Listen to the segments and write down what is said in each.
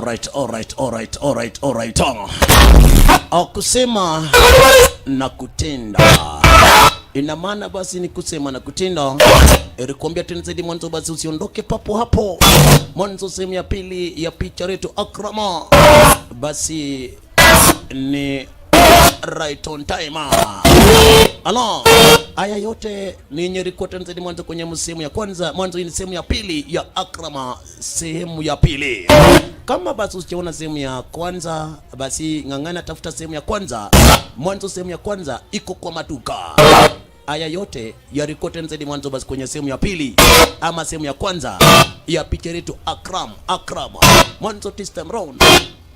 Alright. Kusema na kutenda. Ina maana basi ni kusema na kutenda. Erikwambia tena zaidi mwanzo basi usiondoke papo hapo. Mwanzo sehemu ya pili ya picha letu Akrama. Basi ni right on time. Alo, haya yote ni nyeriko tena zaidi mwanzo kwenye sehemu ya kwanza. Mwanzo hii ni sehemu ya pili ya Akrama, sehemu ya pili. Kama basi usiona sehemu ya kwanza, basi ngangana tafuta sehemu ya kwanza. Mwanzo sehemu ya kwanza iko kwa maduka. Haya yote ya record zaidi mwanzo basi kwenye sehemu ya pili ama sehemu ya kwanza ya picha yetu Akram. Mwanzo this time round.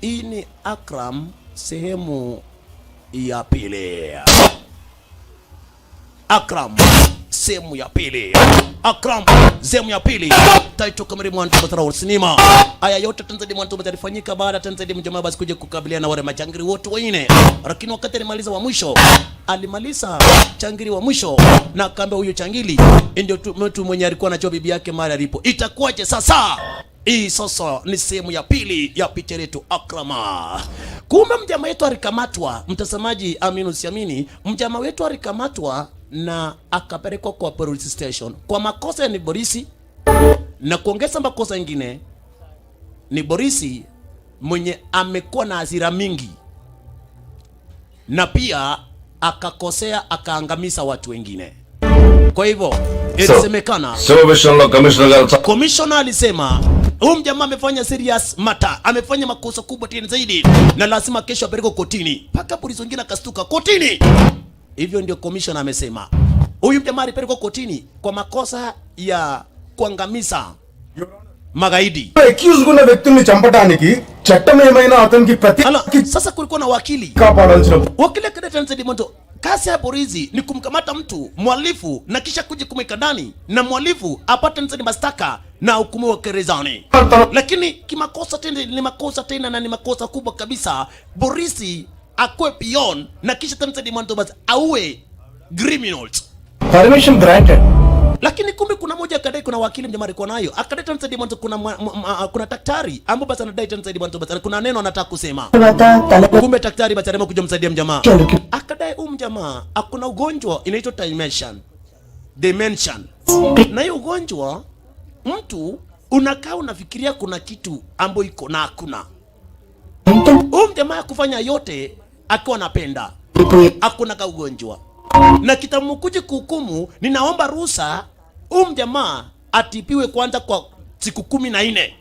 Hii ni Akram sehemu ya pili. Akram sehemu ya pili. Akram sehemu ya pili. Taito kamari mwanzo batarao sinema. Haya yote tanzadi mwanzo batarifanyika baada tanzadi mjamaa basi kuja kukabiliana na wale machangiri wote waine. Lakini wakati alimaliza wa mwisho, alimaliza changiri wa mwisho na akaambia huyo changili ndio mtu mwenye alikuwa anajua bibi yake mara alipo. Itakuwaje sasa? Hii sasa ni sehemu ya pili ya picha yetu Akrama. Kumbe mjamaa wetu alikamatwa, mtazamaji amini usiamini, mjamaa wetu alikamatwa na akapelekwa kwa police station. Kwa makosa ni Borisi na kuongeza makosa mengine ni Borisi mwenye amekuwa na hasira mingi na pia akakosea akaangamiza watu wengine. Kwa hivyo ilisemekana commissioner alisema huyu mjamaa amefanya serious matter, amefanya makosa kubwa tena zaidi na lazima kesho apelekwe kotini. Paka polisi wengine akastuka, kotini. Hivyo ndio commissioner amesema. Huyu mjamaa alipelekwa kotini kwa makosa ya kuangamiza magaidi. Accused kuna వ్యక్తుల్ని చంపడానికి చట్టం ఏమైనా అతనికి ప్రతి sasa kulikuwa na wakili. Wakili kadeta nzidi mwanzo. Kasi ya polisi ni kumkamata mtu mwalifu na kisha kuja kumweka ndani na mwalifu apate nzidi mashtaka na hukumu wa gerezani. Lakini kimakosa tena ni makosa tena na ni makosa kubwa kabisa. Borisi akwe pion na kisha nzidi mwanzo basi auwe criminals. Permission granted. Lakini kumbe kuna moja kadai kuna wakili mjamaa alikuwa nayo. Akadai msaidi mwanzo kuna daktari ambaye basi anadai msaidi mwanzo basi kuna neno anataka kusema. Kumbe daktari basi anataka kuja msaidia mjamaa. Akadai mjamaa akuna ugonjwa inaitwa dementia. Na hiyo ugonjwa mtu unakaa unafikiria kuna kitu ambayo iko na hakuna. Mjamaa kufanya yote akiwa anapenda. Hakuna ka ugonjwa. Na kitamukuje kuhukumu, ninaomba ruhusa mjamaa atipiwe kwanza kwa siku 14.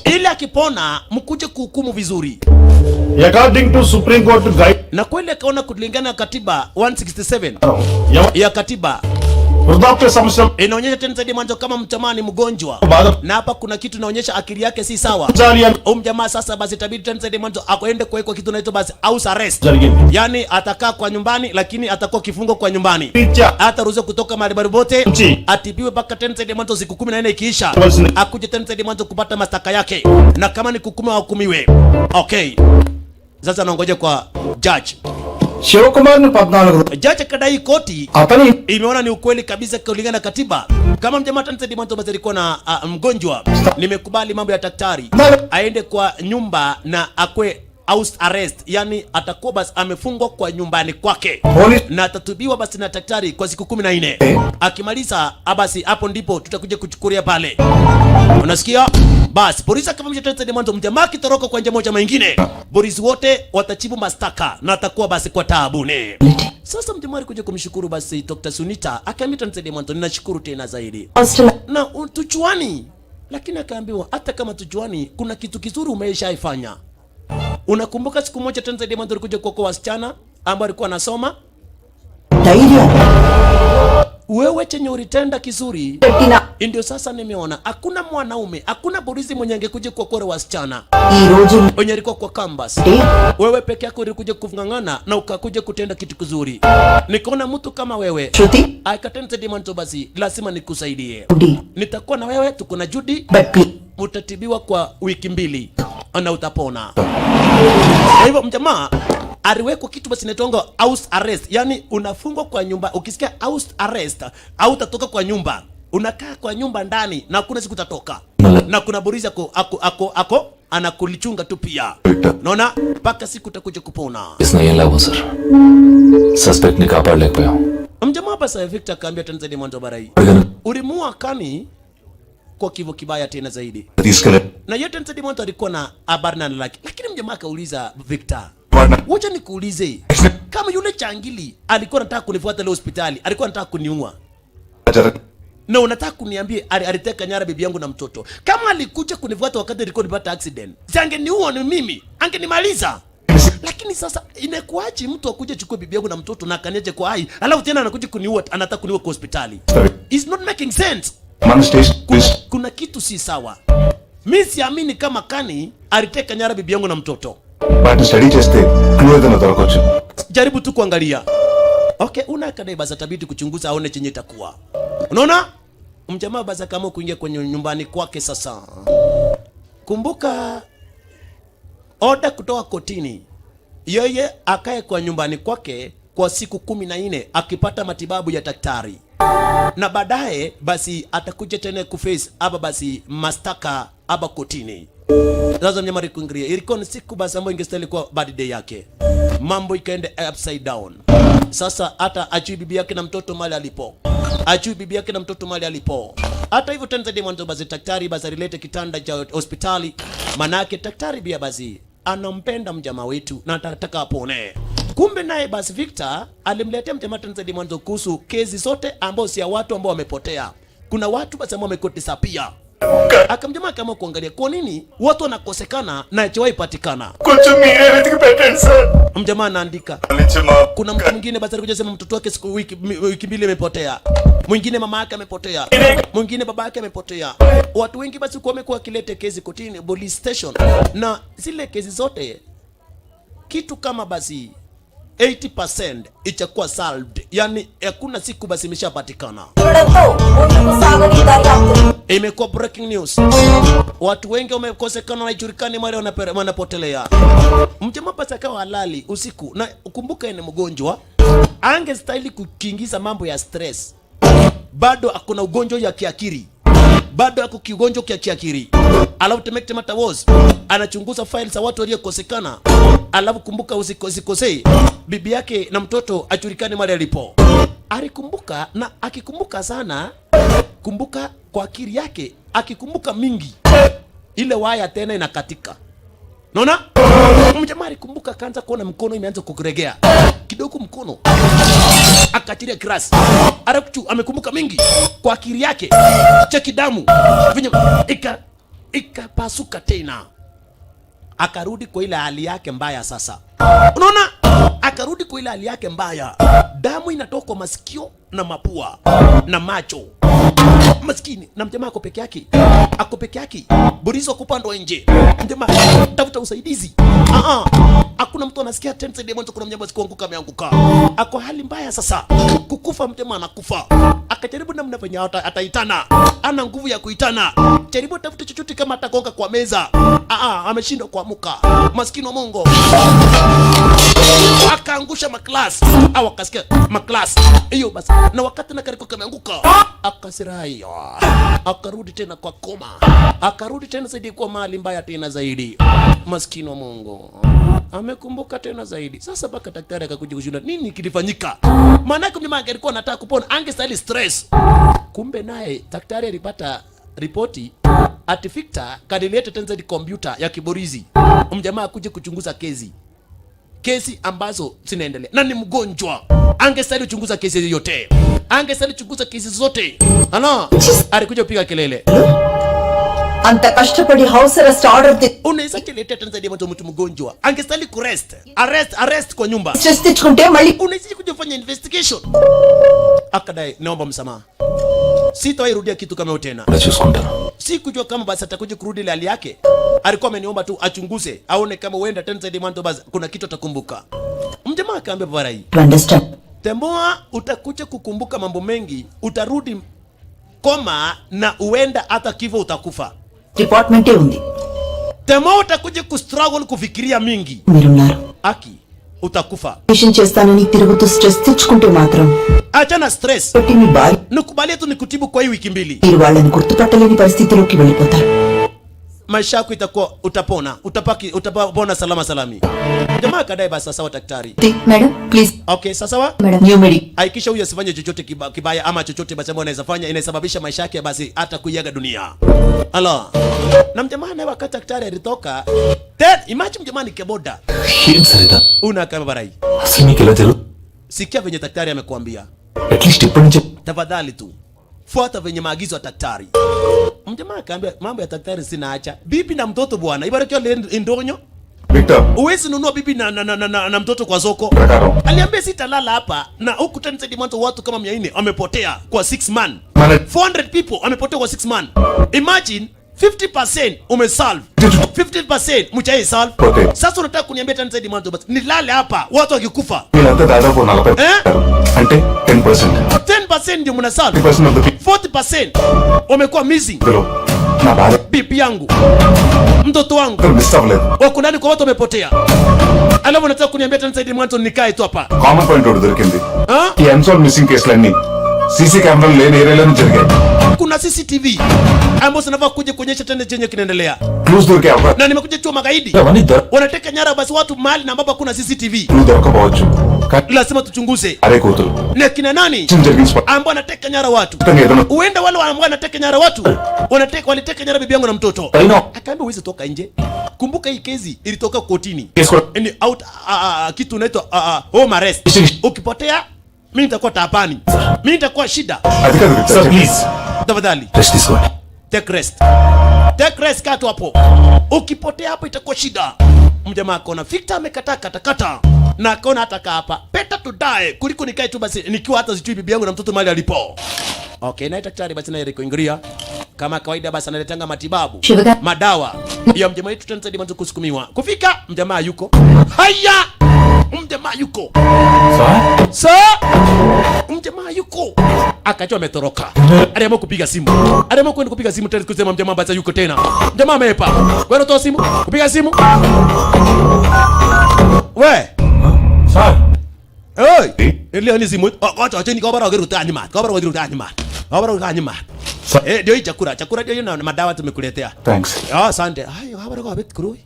Ili akipona mkuje kuhukumu vizuri. According to Supreme Court guide. Na kweli akaona kulingana na katiba 167 ya katiba inaonyesha tena zaidi mwanzo kama mjamaa ni mgonjwa. Na hapa kuna kitu inaonyesha akili yake si sawa. Mjamaa sasa basi itabidi tena zaidi mwanzo akoende kuwekwa kitu inaitwa basi house arrest. Yaani atakaa kwa nyumbani lakini atakuwa kifungo kwa nyumbani. Hata ruhusa kutoka mahali popote, atibiwe mpaka tena zaidi mwanzo siku 14 ikiisha. Akuje tena zaidi mwanzo kupata mashtaka yake. Na kama ni kuhukumiwa hukumiwe. Okay. Sasa naongoja kwa judge. Shivakumar ni 14. Jaji kadai koti imeona ni ukweli kabisa kulingana na katiba. Kama mjamaa tanzadi mwanzo basi alikuwa na mgonjwa, nimekubali mambo ya daktari. Aende kwa nyumba na akwe house arrest, yani atakuwa basi amefungwa kwa nyumbani kwake. Na atatubiwa basi na daktari kwa siku 14. Akimaliza basi hapo ndipo tutakuja kuchukulia pale. Unasikia? Basi polisi akafahamisha tena mwanzo mjamaa kitoroka kwa njia moja nyingine. Polisi wote watachibu mashtaka na atakuwa basi kwa taabuni. Sasa mjamaa alikuja kumshukuru basi Dr. Sunita, akaambia tena mwanzo ninashukuru tena zaidi. Na tuchuani. Lakini akaambiwa hata kama tuchuani kuna kitu kizuri umeshaifanya. Unakumbuka siku moja tena mwanzo alikuja kwa wasichana ambao alikuwa anasoma? Wewe chenye ulitenda kizuri ndio sasa nimeona hakuna mwanaume, hakuna polisi mwenye angekuja kwa kore wasichana wenye alikuwa kwa campus. Wewe peke yako ulikuja kufungangana na ukakuja kutenda kitu kizuri. Nikaona mtu kama wewe aikatenda dimanto basi lazima nikusaidie. Nitakuwa na wewe, tuko na Judy, utatibiwa kwa wiki 2 na utapona. Kwa hivyo mjamaa aliwekwa kitu basi inaitwa house arrest, yani unafungwa kwa nyumba. Ukisikia house arrest au utatoka kwa nyumba unakaa kwa nyumba ndani na kuna siku utatoka. Na kuna buriza ako anakulichunga tu pia. Naona mpaka siku utakuja kupona. Isna yeye lawa sir. Suspect ni kapadlekapayam. Mjamaa basa Victor kaambia Tanzania mwanzo barai. Ulimua Kani kwa kivyo kibaya tena zaidi. Na yote Tanzania mwanzo alikuwa na habari na laki. Lakini mjamaa kauliza Victor, wacha nikuulize, kama yule changili alikuwa anataka kunifuata leo hospitali, alikuwa anataka kuniua. Na unataka kuniambie aliteka nyara bibi yangu na mtoto. Kama alikuja kunifuata wakati nilikuwa nipata accident, si angeniua ni mimi, angenimaliza. Lakini sasa inakuaje mtu akuje chukue bibi yangu na mtoto na akaniaje kwa hai, alafu tena anakuja kuniua, anataka kuniua kwa hospitali. It's not making sense. Kuna kitu si sawa. Mimi siamini kama Kani aliteka nyara bibi yangu na mtoto. Jaribu tu kuangalia. Okay, unakadai basi tabidi kuchunguza aone chenye itakuwa. Unaona? Mjamaa basi kama kuingia kwenye nyumbani kwake sasa. Kumbuka oda kutoka kotini. Yeye akae kwa nyumbani kwake kwa siku 14 akipata matibabu ya daktari. Na baadaye basi atakuja tena kuface aba basi mastaka aba kotini. Sasa mnyama kuingilia. Ilikuwa ni siku basi ambayo ingestahili kuwa birthday yake. Mambo ikaenda upside down. Sasa hata ajui bibi yake na mtoto mali alipo. Ajui bibi yake na mtoto mali alipo. Hata hivyo Tanzania mwanzo basi daktari basi alilete kitanda cha hospitali. Manake daktari bia basi anampenda mjamaa wetu na anataka apone. Kumbe naye basi Victor alimletea mjamaa Tanzania mwanzo kuhusu kesi zote ambao si ya watu ambao wamepotea. Kuna watu basi ambao wamekotesa pia. Akamjamaa kama kuangalia kwa nini watu wanakosekana na hajawahi patikana. Mjamaa anaandika. Kuna mtu mwingine basi alikuja sema mtoto wake siku wiki mbili imepotea. Mwingine mama yake amepotea. Mwingine baba yake amepotea. Watu wengi basi kwa wamekuwa kilete kesi kotini, police station. Na zile kesi zote kitu kama basi 80% itakuwa solved. Yani hakuna siku basi imeshapatikana. Imekuwa breaking news. Watu wengi wamekosekana na ijulikani mara wanapotelea. Mjamaa basi akawa halali usiku na ukumbuka ni mgonjwa. Angestahili kukiingiza mambo ya stress. Bado akuna ugonjwa ya kiakili. Bado ako kigonjwa kia kiakili. Alafu to make the matter worse, anachunguza files za watu waliokosekana. Alafu kumbuka usikosei bibi yake na mtoto ajulikane mahali alipo. Alikumbuka na akikumbuka sana, kumbuka kwa akili yake, akikumbuka mingi ile waya tena inakatika. Unaona? Mjamaa alikumbuka kaanza kuona mkono imeanza kukuregea. Kidogo mkono akachiria grass. Arakuchu amekumbuka mingi kwa akili yake. Cheki damu. Ikapasuka tena. Akarudi kwa ile hali yake mbaya sasa. Unaona? Akarudi kwa ile hali yake mbaya. Damu inatoka kwa masikio na mapua na macho. Maskini na mjamaa ako peke yake. Ako peke yake. Burizo kupandwa nje. Mjamaa tafuta usaidizi. Hakuna mtu anasikia tense ndio mwanzo kuna mnyama sikuanguka ameanguka. Ako hali mbaya sasa. Kukufa mjamaa anakufa. Akajaribu namna venye ataitana. Ana nguvu ya kuitana. Jaribu tafuta chochote kama atagonga kwa meza. Ameshindwa kuamuka. Maskini wa Mungu. Akaangusha maklasi. Au akasikia maklasi. Hiyo basi. Na wakati na kariko kameanguka. Akasirai. Akarudi tena kwa koma. Akarudi tena zaidi kwa mali mbaya tena zaidi. Maskini wa Mungu. Amekumbuka tena zaidi. Sasa baka daktari akakuja kushuhudia nini kilifanyika. Maana yake mimi alikuwa anataka kupona, angestahili stress. Kumbe naye daktari alipata ripoti ati Victor kadilete tena zaidi kompyuta ya kiborizi. Mjamaa akuje kuchunguza kesi ambazo zinaendelea. Na ni mgonjwa. Angestahili kuchunguza kesi yote. Angestahili kuchunguza kesi zote. Alikuja kupiga kelele. Anta kashtrapadi house arrest order unaweza keleta Tanzania mtu mgonjwa. Angestahili kurest. Arrest kwa nyumba. Stress techukunte mali. Unaweza kuja kufanya investigation. Akadai naomba msamaha. Sitairudia kitu kama tena. Si kujua kama basi atakuja kurudi ile hali yake. Alikuwa ameniomba tu achunguze, aone kama huenda Tanzania mwanzo basi kuna kitu atakumbuka. Mjamaa akaambia barai. Understand. Temboa utakuja kukumbuka mambo mengi, utarudi koma na huenda hata kifo utakufa. Department undi. Temboa utakuja kustruggle kufikiria mingi. Mirunaru. Aki. utakufa. Mission చేస్తానని తిరుగుతూ స్ట్రెస్ తెచ్చుకుంటే మాత్రం Achana stress. పెట్టి మీ భార్య Nikubalie tu nikutibu kwa hii wiki mbili. మీరు వాళ్ళని గుర్తుపట్టలేని పరిస్థితిలోకి వెళ్ళిపోతారు. Maisha yako itakuwa utapona salama salami. Jamaa kadai basi sawa daktari. Madam please Okay, sawa? Madam new medi Hakikisha huyu asifanye chochote kibaya ama chochote basi ambacho anaweza fanya inasababisha maisha yake basi hata kuiaga dunia. Allah. Na mjamaa naye wakati daktari alitoka, then imagine mjamaa ni keboda. ఏం సరిదా Una kama barai. అసలు మీకు ఎలా తెలుసు? Sikia venye daktari amekuambia. At least ఇప్పటి నుంచి Tafadhali tu fuata venye maagizo ya daktari. Mjamaa akaambia mambo ya daktari sina acha. Bibi na mtoto bwana. Ibarikiwa ndonyo. Victor Uwezi nunua bibi na mtoto kwa soko. ప్రకారం Aliambia sitalala hapa na huku tena zaidi mwanzo watu kama 400 wamepotea kwa 6 months. మన 400 people wamepotea kwa 6 months. Imagine 50% umesolve. 50% mchai solve. Okay. Sasa unataka kuniambia tena zaidi mwanzo basi nilale hapa watu wakikufa. వీళ్ళంతా దాదాపు 40 అంటే 10%. 10% ndio mna solve. 50% of the people 40% wamekuwa missing. నా బాధ Bibi yangu, mtoto wangu miss అవ్వలేదు. wako ndani kwa watu wamepotea. Alafu unataka kuniambia tena zaidi mwanzo nikae tu hapa. Common point ఒకటి దొరికింది. Huh? ఈ unsolved missing కేసులన్నీ సీసీ కెమెరాలు లేని ఏరియాలోనే జరిగాయి. Kuna CCTV ambazo zinafaa kuja kuonyesha tena chenye kinaendelea. Clues దొరికే అవకాశం Na nimekuja chua magaidi. అవన్నీ Wanateka nyara basi watu mahali na ambapo kuna CCTV. Clue దొరకపోవచ్చు. కానీ Lazima tuchunguze. అరే కూతురు Na kina nani జరిగిన spot ambao wanateka nyara watu? ఏదైనా Huenda wale ambao wanateka nyara watu waliteka nyara bibi yangu na mtoto. పైన Akaambia uweze toka nje. Kumbuka hii kesi ilitoka kotini. Case Ni out kitu inaitwa home arrest. Ukipotea mimi nitakuwa tapani. Mimi nitakuwa shida. అది కాదు sir Victor. Please Tafadhali rest తీసుకోండి. take rest. Take rest katu hapo. Ukipotea hapo itakuwa shida. Mjamaa akaona Victor amekataa katakata. Na akaona hata kaa hapa. Better to die kuliko nikae tu basi nikiwa hata sijui bibi yangu na mtoto mahali alipo. Okay, na daktari basi naye kuingilia. Kama kawaida basi analetanga matibabu. శివగా Madawa. Ya mjamaa wetu tena zaidi mwanzo kusukumiwa. Kufika mjamaa yuko. Haya! Mjamaa yuko. Sir Sir! Mjamaa yuko. Akajua ametoroka. Aliamua kupiga simu. Aliamua kwenda kupiga simu tena kusema mjamaa basi yuko tena. Mjamaa amepa. Wewe toa simu. Kupiga simu. We. Sir Oi. Ile ni simu. Acha ni kabara wageruta anyima. Kabara wageruta anyima. Kabara wageruta anyima. Ndio hii chakula ndio na madawa tumekuletea. Thanks. Asante. Hayo habari kwa vipi kurui?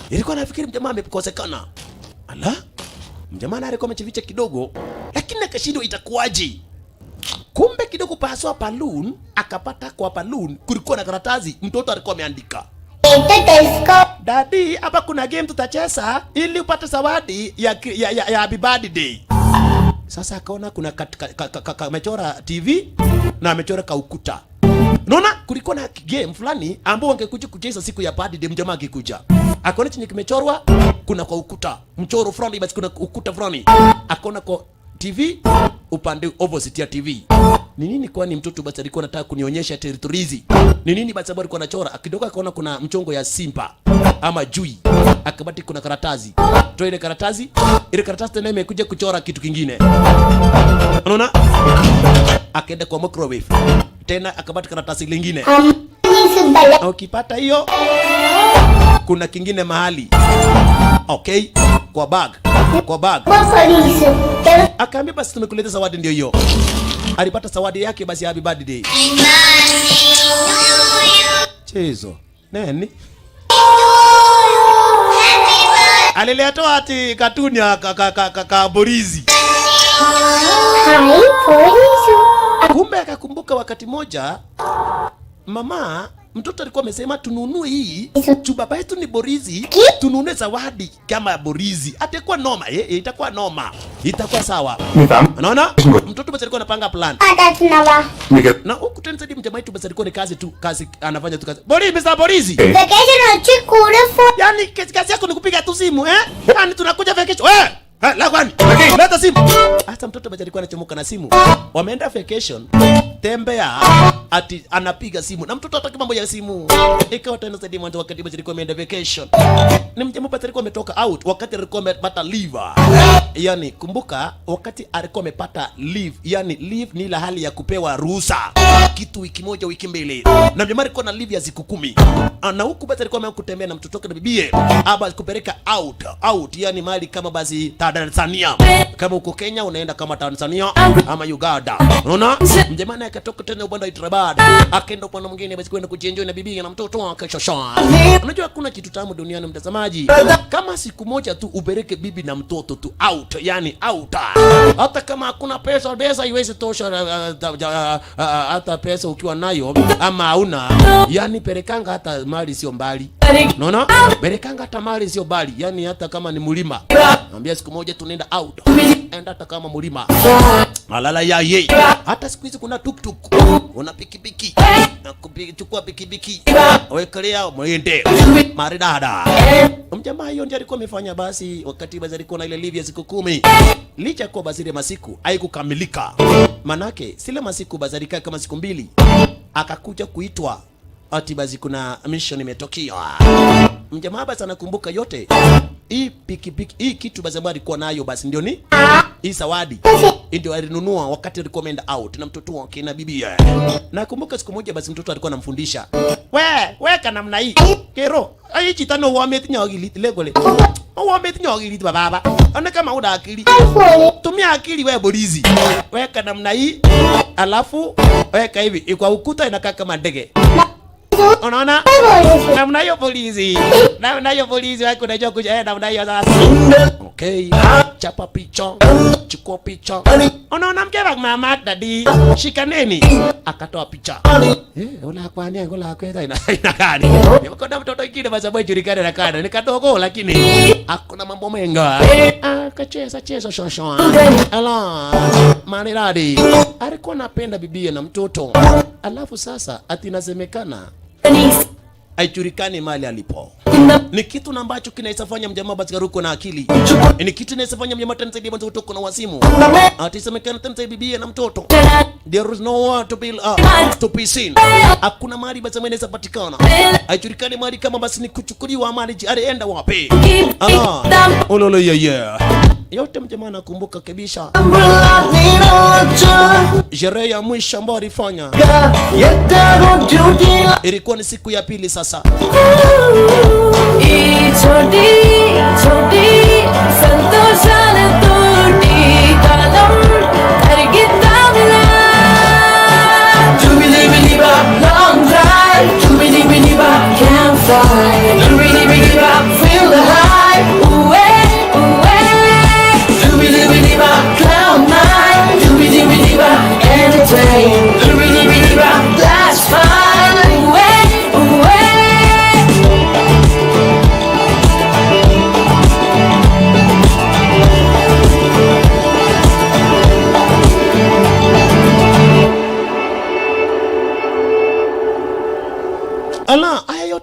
Ilikuwa nafikiri mjamaa amekosekana. Ala? Mjamaa naye alikuwa amechificha kidogo, lakini akashindwa itakuwaje. Kumbe kidogo paswa balloon, akapata kwa balloon kulikuwa na karatasi mtoto alikuwa ameandika. Daddy, hapa kuna game tutacheza ili upate zawadi ya happy birthday. Sasa akaona kuna amechora TV na amechora kaukuta. Unaona kulikuwa na game fulani ambao wangekuja kucheza siku ya birthday mjamaa akikuja. Akaona chenye kimechorwa kuna kwa ukuta. Mchoro fulani basi kuna ukuta fulani. Akaona kwa TV upande opposite ya TV. Ni nini kwani mtoto basi alikuwa anataka kunionyesha territory hizi? Ni nini basi sababu alikuwa anachora? Kidogo akaona kuna mchongo ya simba ama jui. Akabati kuna karatasi. Toa ile karatasi. Ile karatasi tena imekuja kuchora kitu kingine. Unaona? Akaenda kwa microwave. Tena akabati karatasi lingine. Ukipata hiyo kuna kingine mahali. Okay? Kwa bag. Kwa bag. Akaambia basi tumekuletea zawadi ndio hiyo. Alipata zawadi yake basi happy birthday. Chezo. Nani? Aliletoa ati katuni ya Borizi. Kumbe akakumbuka wakati moja mama mtoto alikuwa amesema tununue hii tu, baba yetu ni Borizi, tununue zawadi kama ya Borizi. Atakuwa noma, itakuwa noma. Itakuwa sawa. Unaona? Mtoto basi alikuwa anapanga plan. Na huku tena zaidi mjamaa wetu basi alikuwa ni kazi anafanya tu kazi. Mr. Borizi. Yaani kazi yako ni kupiga tu simu, Yaani tunakuja vacation. La kwani? Leta simu. Hata Sasa mtoto basi alikuwa anachomoka na simu. Wameenda vacation. Tembea ati anapiga simu. Na mtoto hataki mambo ya simu. Ikawa tena zaidi mwanzo wakati basi alikuwa ameenda vacation. Ni mjamaa basi alikuwa ametoka out wakati alikuwa amepata leave. Yani kumbuka wakati alikuwa amepata leave, yani leave ni ile hali ya kupewa ruhusa kitu wiki moja wiki mbili. Na mjamaa alikuwa na leave ya siku 10. Na huku basi alikuwa kutembea na mtoto wake na bibie. Aba kupeleka out yani mali kama basi Tanzania. Kama uko Kenya unaenda kama Tanzania ama Uganda. Unaona? Mjamaa akatoka tena upande wa Hyderabad. Akaenda upande mwingine basi kwenda kujienjoy na bibie na mtoto wake shosha. Unajua hakuna kitu tamu duniani mtazamaji. Kama siku moja tu upeleke bibi na mtoto tu out, yani out. Hata kama hakuna pesa iweze tosha hata pesa ukiwa nayo ama hauna, yani pelekanga hata mali sio mbali. Unaona? Pelekanga hata mali sio mbali, yani hata kama ni mlima. Naambia siku moja tunaenda out. Enda hata kama mlima. Malala ya ye. Hata siku hizi kuna tuktuk. Una pikipiki. Na kuchukua pikipiki. Wekelea mwende. Maridada. Mjamaa hiyo ndiye alikuwa amefanya basi wakati basi alikuwa na ile leave ya siku 10. Licha kwa basi ile masiku haikukamilika. Manake sile masiku basi alikaa kama siku 2. Akakuja kuitwa ati basi kuna mission imetokea. Mjamaa basi anakumbuka yote. Hii pikipiki, hii kitu basi ambayo alikuwa nayo basi ndio ni hii zawadi. Ndio alinunua wakati alikuwa ameenda out na mtoto wake na bibi yake. Nakumbuka siku moja basi mtoto alikuwa anamfundisha. Weka namna hii. Kero, hii chitano uameti nyogili legole. Uameti nyogili baba. Ana kama una akili. Tumia akili wewe bolizi. Weka namna hii. Alafu weka hivi. Kwa ukuta inakaa kama ndege. Unaona? Namna hiyo polisi. Namna hiyo polisi wako unajua kuja namna hiyo sasa. Okay. Chapa picha. Chukua picha. Unaona mkeva mama daddy. Shikaneni. Akatoa picha. Una kwani ngola kwenda ina gani? Nimekona mtoto ingine basi ambaye julikana na kana. Ni kadogo lakini hakuna mambo menga. Kacheza shosho. Ala. Maniradi. Alikuwa anapenda bibie na mtoto. Alafu sasa ati inasemekana haijulikani mali alipo. Ni kitu na ambacho kinaisafanya mjamaa Batgaruko na akili. Ni kitu kinaisafanya mjamaa Tanzania mwanzo kutoka na wasimu. Atisemekana Tanzania bibi na mtoto. There is no one to be seen. Hakuna mali basi inaweza patikana. Haijulikani mali kama basi ni kuchukuliwa mali alienda wapi. Ololo yeah. Yote mjamaa nakumbuka kabisa. Sherehe ya mwisho ambayo alifanya ilikuwa ni siku ya pili sasa.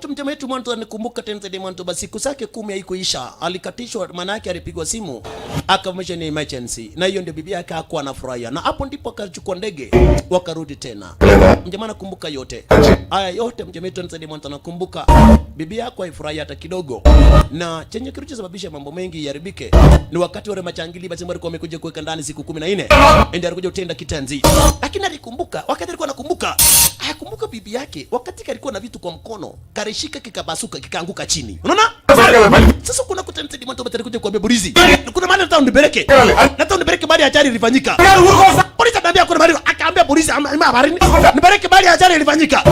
Mjamaa wetu mwanzo anikumbuka tena zaidi mwanzo basi siku zake 10 haikuisha. Alikatishwa maana yake alipigwa simu. Akamwambia ni emergency. Na hiyo ndio bibi yake hakuwa anafurahia. Na hapo ndipo akachukua ndege wakarudi tena. Mjamaa nakumbuka yote. Haya yote mjamaa wetu zaidi mwanzo anakumbuka. Bibi yako haifurahia hata kidogo. Na chenye kilichosababisha mambo mengi yaribike ni wakati wale machangili basi walikuwa wamekuja kuweka ndani siku 14. Ndio alikuja utenda kitanzi. Lakini alikumbuka wakati alikuwa anakumbuka. Hakumbuka bibi yake wakati alikuwa na vitu kwa mkono. Karishika kikabasuka kikaanguka chini. Unaona? Sasa kuna kutenzi mwanzo batari kuja kuambia burizi. Kuna mahali nataka unipeleke. Nataka unipeleke bali ajali ilifanyika. Polisi anambia kuna mahali akaambia burizi ama habari nipeleke bali ajali ilifanyika.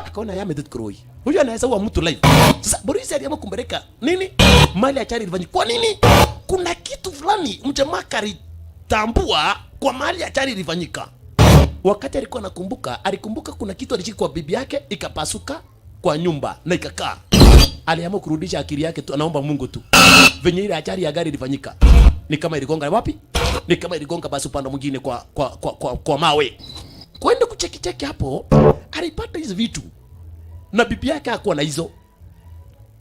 Akaona yeye amedhkuroi. Huyo anaweza kuwa mtu live. Sasa burizi aliamua kumpeleka nini? Mali ajali ilifanyika. Kwa nini? Kuna kitu fulani mjamaa kalitambua kwa mali ajali ilifanyika. Wakati alikuwa anakumbuka, alikumbuka kuna kitu alichiki kwa bibi yake ikapasuka kwa nyumba na ikakaa. Aliamua kurudisha akili yake tu, anaomba Mungu tu. Venye ile ajali ya gari ilifanyika. Ni kama iligonga wapi? Ni kama iligonga basi upande mwingine kwa mawe. Kwenda kucheki hapo, alipata hizo vitu. Na bibi yake hakuwa na hizo.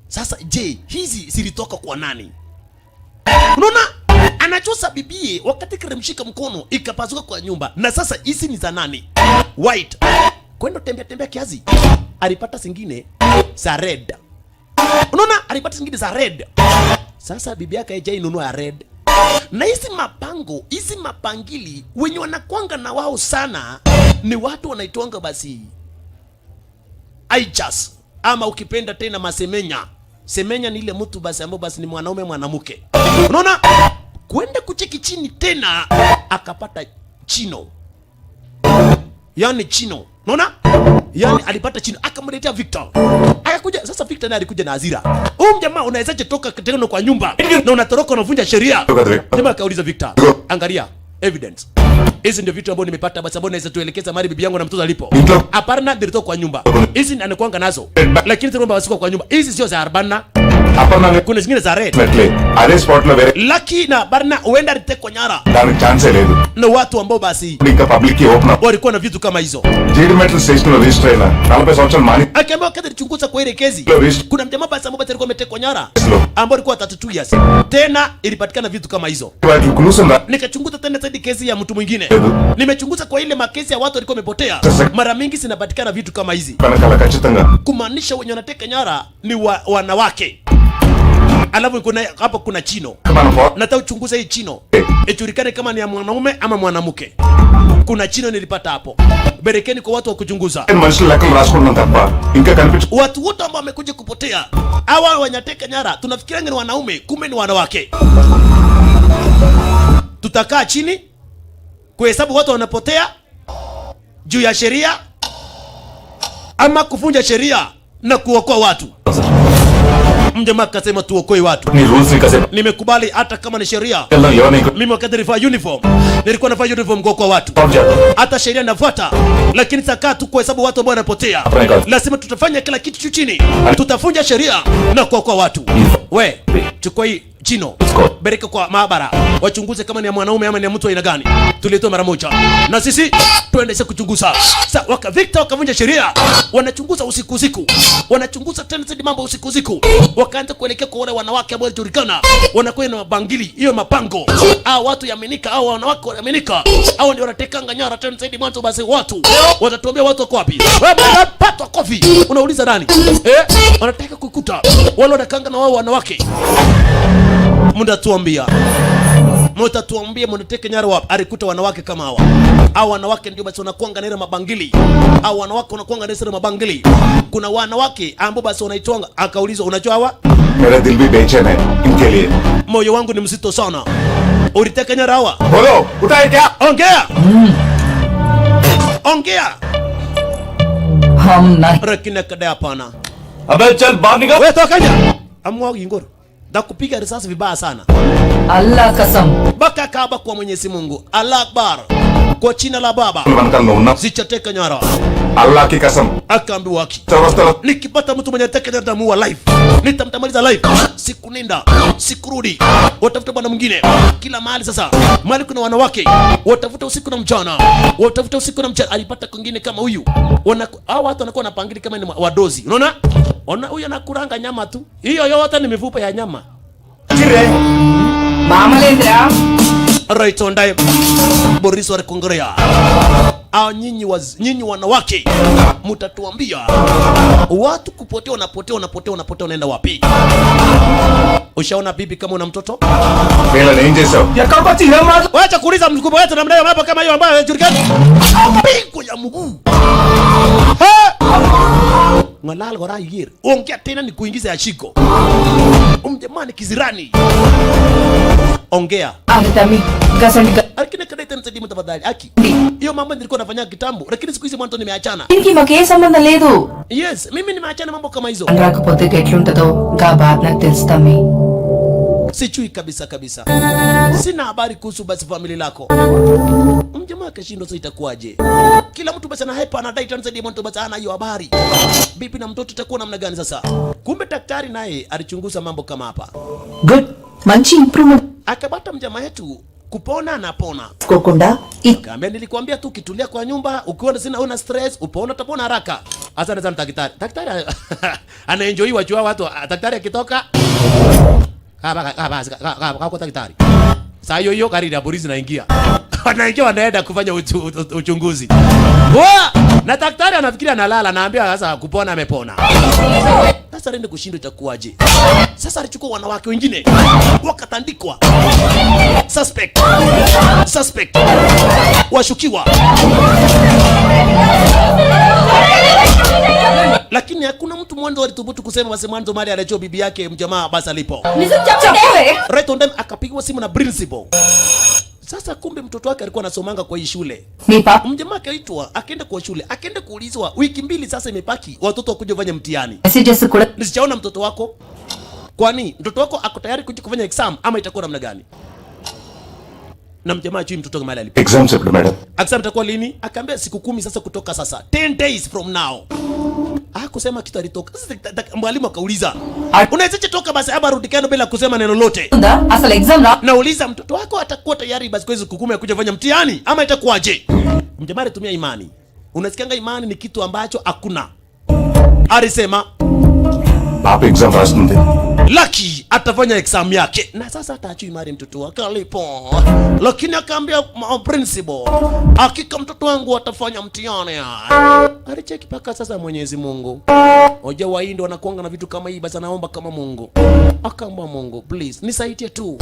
Sasa je, hizi zilitoka kwa nani? Unaona? anachosa bibie wakati kiremshika mkono ikapasuka kwa nyumba. Na sasa hizi ni za nani? White. Kwenda tembea kiasi. Alipata zingine za red. Unaona, alipata zingine za red. Sasa bibi yake haijai nunua ya red. Na hizi mapango, hizi mapangili wenye wanakwanga na wao sana ni watu wanaitwanga basi aichas, ama ukipenda tena masemenya. Semenya ni ile mtu basi ambao basi ni mwanaume mwanamke. Unaona? Kwenda kucheki chini tena akapata chino. Yaani chino. Unaona? Yaani alipata chino akamletea Victor. Akakuja sasa Victor naye alikuja na hasira. Huyu jamaa unawezaje toka tena kwa nyumba na unatoroka unavunja sheria? Jamaa akauliza Victor, angalia evidence. Hizi ndio vitu ambavyo nimepata basi ambavyo naweza tuelekeza mali bibi yangu na mtoto alipo. Hapana nilitoka kwa nyumba. Hizi anakuanga nazo. Lakini tunaomba wasiko kwa nyumba. Hizi sio za Arbana. Hapana kuna zingine za red. అదే స్పాట్ లో వేరే Lucky na Barna huenda alitekwa nyara. దానికి ఛాన్సే లేదు. Na watu ambao basi ఇంకా public కి open walikuwa na vitu kama hizo. Jeedimetla station లో register అయిన 40 సంవత్సరాల మాని Akiambiwa kadri chunguza kwa ile kesi. Kuna mjamaa basi ambao alikuwa ametekwa nyara ambao alikuwa 32 years. Tena ilipatikana vitu kama hizo. వాటికి కులుసుందా Nikachunguza tena zaidi kesi ya mtu mwingine. Nimechunguza kwa ile makesi ya watu walikuwa wamepotea. Mara mingi zinapatikana vitu kama hizi. Kanakala ఖచ్చితంగా Kumaanisha wenye wanateka nyara ni wanawake. Alafu kuna hapo kuna chino. Nataka uchunguze hii chino. Ijulikane kama ni ya mwanaume ama mwanamke. Kuna chino nilipata hapo. Berekeni kwa watu wa kuchunguza. మనుషులు లెక్కలు రాసుకుంటున్నాం తప్ప ఇంకా కనిపించ Watu wote ambao wamekuja kupotea hawa wanyateka nyara tunafikiria ni wanaume, kumbe ni wanawake. Tutakaa chini kuhesabu watu wanapotea juu ya sheria ama kuvunja sheria na kuokoa watu. Mjamaa akasema tuokoe watu. నీ రూల్స్ ని కాసేపు Nimekubali hata kama ni sheria. ఎవరైనా Mimi wakati nilivaa uniform, nilikuwa navaa uniform kuokoa watu. Hata sheria nafuata, lakini sasa tu kuhesabu watu ambao wanapotea. Lazima tutafanya kila kitu chini. Tutafunja sheria na kuokoa watu. We, chukua hii chino. Bereka kwa maabara. Wachunguze kama ni ya mwanaume ama ni ya mtu aina gani. Tulitoa mara moja. Na sisi tuendelea kuchunguza. Sasa Victor wakavunja sheria. Wanachunguza usiku. Wanachunguza tena zaidi mambo usiku. Wakaanza kuelekea kwa wale wanawake ambao walijulikana. Wanakuwa na mabangili, hiyo mapango. Hao watu yamenika, hao wanawake yamenika. Hao ndio wanatekanga nyara tena zaidi mwanzo basi watu. Watatuambia watu wako wapi? Wewe patwa kofi. Unauliza nani? Wanataka kukuta. Wale wanakanga na wao wanawake. Mtatuambia mnateka nyara wapi? Alikuta wanawake kama hawa. Hao wanawake ndio basi wanakuanga na ile mabangili. Hao wanawake wanakuanga na ile mabangili. Kuna wanawake ambao basi wanaitwanga, akaulizwa unajua hawa? मेरा दिल भी बेचैन है इनके लिए Moyo wangu ni mzito sana. Uliteka nyara hawa? बोलो उठाए क्या Ongea. Ongea. हम नहीं Rakina kada hapana. अबे चल बाहर निकल Wewe toka nje. Amwa ingoro. Ndakupiga risasi vibaya sana. अल्लाह कसम Baka kaaba kwa Mwenyezi Mungu. Allah Akbar. Kwa jina la Baba. వెనకాల నువ్వు ఉన్నావు Sichateka nyara. అల్లాకి కసం Akaambiwa haki. చౌరస్తాలో Nikipata mtu mwenye ataka nyara tamuua live. Nitamtamaliza live. Siku nenda, sikurudi. Watafuta bwana mwingine. Kila mahali sasa. Mahali kuna wanawake. Watafuta usiku na mchana. Watafuta usiku na mchana. Alipata kwingine kama huyu. Hao watu wanakuwa wanapangili kama ni wadozi. Unaona? Ona huyu anakuranga nyama tu. Hiyo yote ni mifupa ya nyama. मामलेंद्रा Right on time. Boris wa Kongorea. Nyinyi wanawake mtatuambia watu kupotea unaenda wapi? Ushaona bibi kama una mtoto? వీళ్ళని ఏం చేసావు Wacha kuuliza mkubwa wetu namna hiyo mambo kama hiyo ambayo haijulikani. Pigo ya mguu. Ngalal gora yir. Ongea tena ni kuingiza ya shiko. Umjamani kizirani. Ongea. Aritami kasandika Lakini kada tena tadi mtafadhali. Aki. Hiyo mambo nilikuwa nafanya kitambo, lakini siku hizi mwanzo nimeachana. దీనికి మాకే సంబంధం లేదు Yes, mimi nimeachana mambo kama hizo. రాకపోతే ఎట్లుంటదో గా బాధ నాకు తెలుస్తామి Sichui kabisa. Sina habari kuhusu basi familia lako. Mjamaa kashindo sasa itakuwaje? Kila mtu basi anahepa anadai tena zaidi mtu basi ana hiyo habari. Bibi na mtoto itakuwa namna gani sasa? Kumbe daktari naye alichunguza mambo kama hapa. Good మంచి improvement Akabata mjamaa yetu kupona anapona. కోకుండా Kaambia nilikwambia tu kitulia kwa nyumba, ukiona sina una stress, upona utapona haraka. Asante sana daktari. Daktari anaenjoy wajua watu. Daktari akitoka kwa daktari. Saa hiyo gari la polisi naingia. Wanaingia wanaenda kufanya uchunguzi. Na daktari anafikiria analala, naambia sasa kupona amepona. Sasa rende kushindwa itakuwaje? Sasa alichukua wanawake wengine wakatandikwa. Suspect. Washukiwa. Lakini hakuna mtu mwanzo alithubutu kusema basi mwanzo mali anajua bibi yake mjamaa basi alipo. Right on time akapigwa simu na principal. Sasa kumbe mtoto wake alikuwa anasomanga kwa hii shule. Mjamaa akaitwa, akaenda kwa shule, akaenda kuulizwa wiki 2 sasa imepaki watoto wakuje kufanya mtihani. Nisichaona mtoto wako. Kwani mtoto wako ako tayari kuja kufanya exam ama itakuwa namna gani? Na mjamaa ajui mtoto kama alipo. Exam sasa madam. Exam itakuwa lini? Akaambia siku 10 sasa kutoka sasa. 10 days from now. Kusema kitu alitoka. Sasa mwalimu akauliza, "Unawezaje toka basi hapa rudi kando bila kusema neno lote?" Asala exam na nauliza mtoto wako atakuwa tayari basi kwa hizo siku 10 ya kuja kufanya mtihani ama itakuwaje? Mjamaa alitumia imani. Unasikianga imani ni kitu ambacho hakuna. Alisema, "Papa exam rasmi." Lucky atafanya exam yake. Na sasa ataachui mari mtoto wake alipo. Lakini akaambia principal, hakika mtoto wangu atafanya mtihani. Alicheki paka sasa Mwenyezi Mungu. Hoja wa Hindu wanakuanga na vitu kama hii basi anaomba kama Mungu. Akaomba Mungu, please nisaidie tu.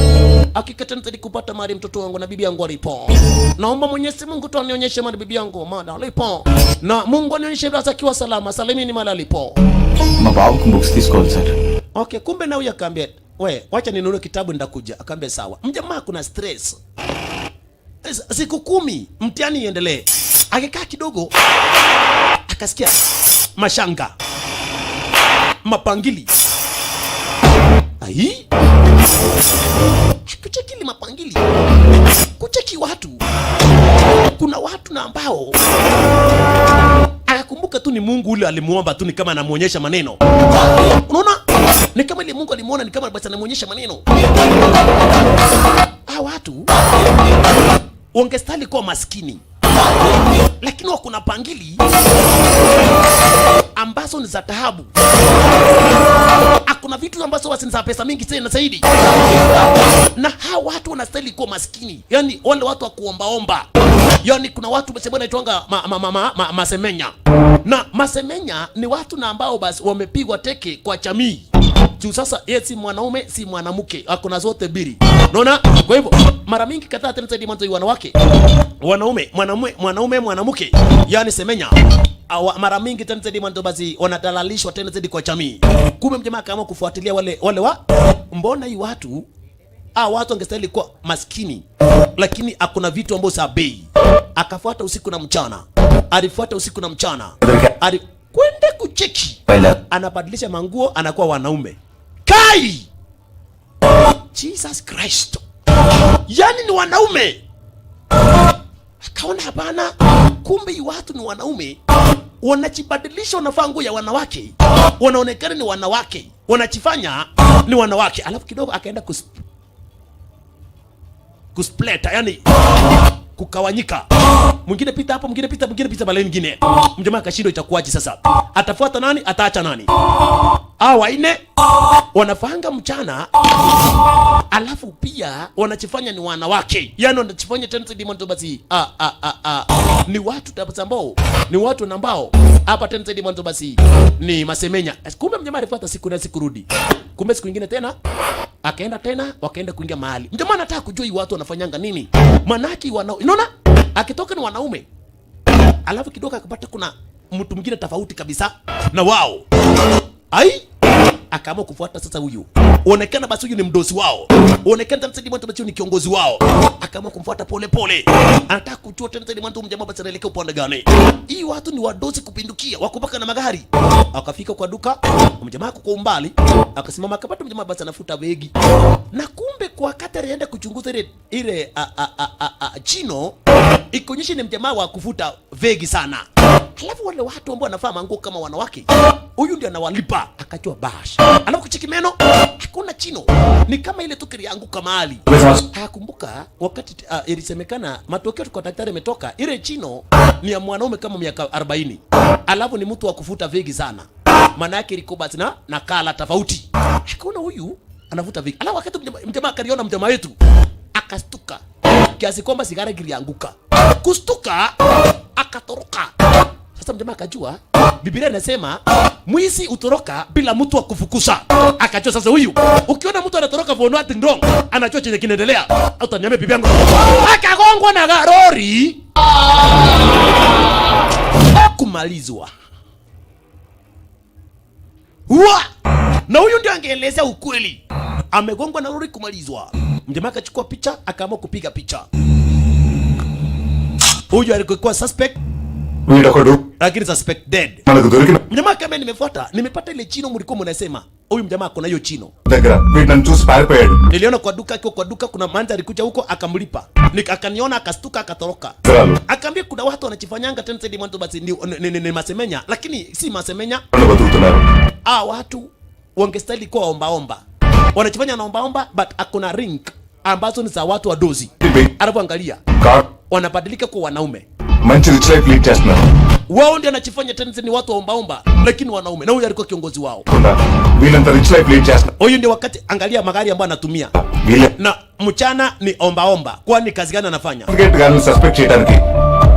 Hakika tena kupata mari mtoto wangu na bibi yangu alipo. Naomba Mwenyezi Mungu tu anionyeshe mari bibi yangu mali alipo. Na Mungu anionyeshe basi akiwa salama, salimini mali alipo. Mababu books తీసుకోవాలి sir. Okay, kumbe na huyu akaambia, "We, wacha ninunue kitabu nitakuja." Akaambia sawa. Mjamaa kuna stress. Siku 10 mtihani iendelee. Akikaa kidogo akasikia mashanga. Mapangili. Ai? Kucheki mapangili. Kucheki watu. Kuna watu na ambao akakumbuka tu ni Mungu ule alimuomba tu ni kama anamuonyesha maneno. Unaona? Ni kama ile Mungu alimuona ni kama basi anamuonyesha maneno. Watu wangestahili kuwa maskini. Lakini kuna pangili ambazo ni za dhahabu. Hakuna vitu ambazo wasi za pesa mingi tena zaidi. Na hao watu wanastahili kuwa maskini. Yaani wale watu wa kuombaomba. Yaani kuna watu basi wanaitwanga masemenya. Na masemenya ni watu na ambao basi wamepigwa teke kwa jamii. Juu sasa yeye si mwanaume si mwanamke, akona zote mbili. Unaona? Kwa hivyo mara mingi kataa tena zaidi mwanzo wanawake. Mwanaume mwanamke. Yaani semenya. Mara mingi tena zaidi mwanzo basi wanadalalishwa tena zaidi kwa jamii. Kumbe mjamaa kama kufuatilia wale mbona hii watu watu wangestahili kuwa maskini. Lakini hakuna vitu ambazo za bei. Akafuata usiku na mchana. Alifuata usiku na mchana. Kwenda kucheki. Anabadilisha manguo anakuwa wanaume. Kai! Jesus Christ. Yaani ni wanaume. Akaona hapana, kumbe watu ni wanaume. Wanajibadilisha wanavaa nguo ya wanawake. Wanaonekana ni wanawake. Wanachifanya ni wanawake. Alafu kidogo akaenda kuspleta, yani kukawanyika. Mwingine pita hapo, mwingine pita bale nyingine. Mjamaa akashindwa itakuwaje sasa? Atafuata nani? Ataacha nani? Waine wanafanga mchana. Alafu pia wanachifanya ni wanawake. Yaani wanachifanya tena demon basi. Ni watu ambao ni watu ambao hapa tena demon basi ni masemenya. Kumbe mjamaa alifuata siku na siku rudi. Kumbe siku nyingine tena akaenda tena wakaenda kuingia mahali. Mjamaa anataka kujua hii watu wanafanyanga nini? Manaki unaona? Akitoka ni wanaume. Alafu kidogo akapata kuna mtu mwingine tofauti kabisa na wao. Akaamua kufuata sasa huyu. Uonekana basi huyu ni mdosi wao. Uonekana msaidizi mwanzo basi ni kiongozi wao. Akaamua kumfuata pole pole. Anataka kujua tena msaidizi mwanzo mjamaa basi anaelekea upande gani. Hii watu ni wadosi kupindukia, wakupaka na magari. Akafika kwa duka, mjamaa kwa umbali, akasimama akapata mjamaa basi anafuta begi. Na kumbe kwa wakati alienda kuchunguza ile chino, ikaonyesha ni mjamaa wa kufuta begi sana. Halafu wale watu ambao wanafaa manguo kama wanawake, huyu ndiye anawalipa. Akajua bash. Alafu kucheki meno, hakuna chino. Ni kama ile tukiri yanguka mahali. Hakumbuka wakati ilisemekana matokeo kwa daktari imetoka, ile chino ni ya mwanaume kama miaka 40. Alafu ni mtu wa kufuta vegi sana. Maana yake liko basi na kala tofauti. Hakuna huyu anavuta vegi. Alafu wakati mjamaa kaliona mjamaa wetu akastuka kiasi kwamba sigara kilianguka. Kustuka akatoroka. Sasa mjamaa akajua Biblia inasema mwizi utoroka bila mtu wa kufukuza. Akajua sasa huyu ukiona mtu anatoroka for nothing wrong, anajua chenye kinaendelea. Utaniambia bibi yangu akagongwa na garori. Kumalizwa. Na huyu ndio angeeleza ukweli. Amegongwa na lori kumalizwa. Mjamaa akachukua picha, akaamua kupiga picha. Huyu alikuwa suspect. Lakini suspect dead. Mjamaa kama nimefuata, nimepata ile chino mlikuwa mnasema. Huyu mjamaa kuna hiyo chino. Niliona kwa duka, akiwa kwa duka kuna manza alikuja huko akamlipa. Akaniona akastuka akatoroka. Akaambia kuna watu wanachifanyanga tena zaidi mwanzo basi ni masemenya, lakini si masemenya. Watu wangestahili kwa omba. Wanachifanya na omba but akona ring ambazo ni za watu wa dozi. Alafu angalia. Wanabadilika kwa wanaume. Manchi rich life lead test na. Wao ndio anachifanya tena ni watu omba lakini wanaume. Na huyu alikuwa kiongozi wao. Vile ndio rich life lead test. Huyu ndio wakati angalia magari ambayo anatumia. Na mchana ni omba. Kwani kazi gani anafanya? Get gani suspect chetaniki.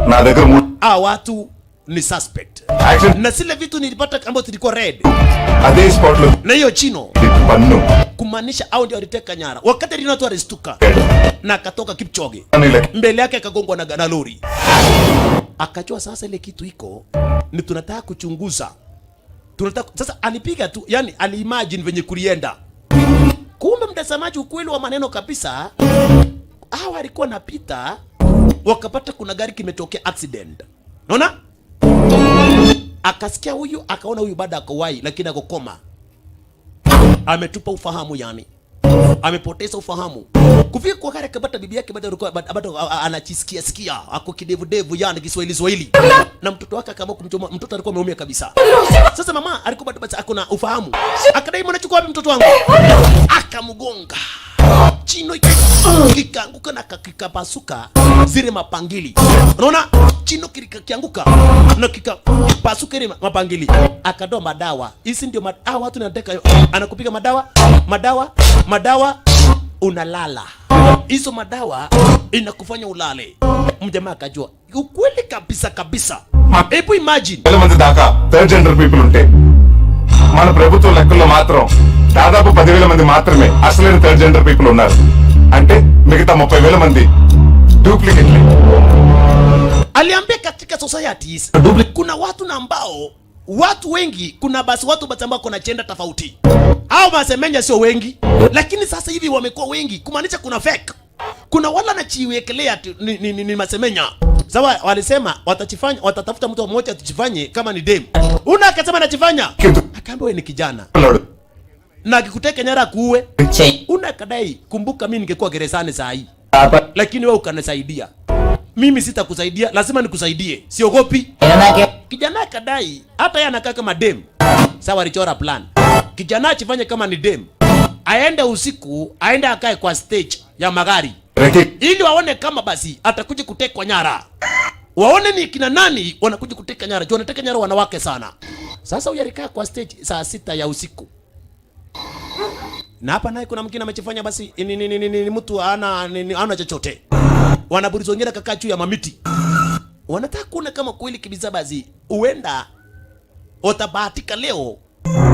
Na దగ్గర watu ni suspect. Action. Na zile vitu nilipata ambazo zilikuwa red. Ade spot lo. Na hiyo chino. Panno. Kumaanisha au ndio waliteka nyara. Wakati alina watu alistuka. Na akatoka Kipchoge. Mbele yake akagongwa na lori. Akajua sasa ile kitu iko ni tunataka kuchunguza. Sasa alipiga tu, yani aliimagine venye kulienda. Kumbe mtazamaji, ukweli wa maneno kabisa. Hawa alikuwa napita wakapata kuna gari kimetokea accident. Unaona? Akasikia huyu, akaona huyu baada akowai lakini akokoma. Ametupa ufahamu yani. Amepoteza ufahamu. Kufika kwa gari akapata bibi yake bado anachisikia ako kidevu yani Kiswahili. Na mtoto wake akaamua kumchoma. Mtoto alikuwa ameumia kabisa. Sasa mama alikuwa bado akona ufahamu. Akadai mnachukua wapi mtoto wangu? Akamgonga. Chino kikaanguka na kikapasuka zile mapangili. Unaona? Chino kikianguka na kikapasuka ile mapangili. Akadoa madawa. Hizi ndio madawa watu wanataka, anakupiga madawa unalala. Hizo madawa inakufanya ulale. Mjamaa akajua ukweli kabisa. Hebu imagine వేల మంది దాకా third gender people ఉంటే మన ప్రభుత్వ లెక్కల్లో మాత్రం దాదాపు 10,000 మంది మాత్రమే అసలైన థర్డ్ జెండర్ పీపుల్ ఉన్నారు. అంటే మిగతా 30,000 మంది డూప్లికేట్లే. Aliambia katika societies kuna watu na ambao watu wengi, kuna basi watu ambao kuna gender tofauti. Hao masemenya sio wengi, lakini sasa hivi wamekuwa wengi, kumaanisha kuna fake. Kuna wala anachiwekelea ni masemenya. Sawa, walisema watatafuta mtu mmoja atujifanye kama ni dem. Akasema anachifanya. Akaambia wewe ni kijana. Na akikuteka nyara kuue. Kadai kumbuka mimi ningekuwa gerezani saa hii. Lakini wewe ukanisaidia. Mimi sitakusaidia, lazima nikusaidie. Siogopi. Kijana kadai hata yeye anakaa kama dem. Sawa, alichora plan. Kijana achifanye kama ni dem. Aende usiku, aende akae kwa stage ya magari. Ili waone kama basi atakuja kutekwa nyara. Waone ni kina nani wanakuja kuteka nyara. Juu wanateka nyara wanawake sana. Sasa huyu alikaa kwa stage saa 6 ya usiku. Na hapa naye kuna mwingine amechifanya basi ni mtu ana chochote. Wanaburizo wengine kakaa juu ya mamiti. Wanataka kuona kama kweli kibiza basi uenda utabahatika leo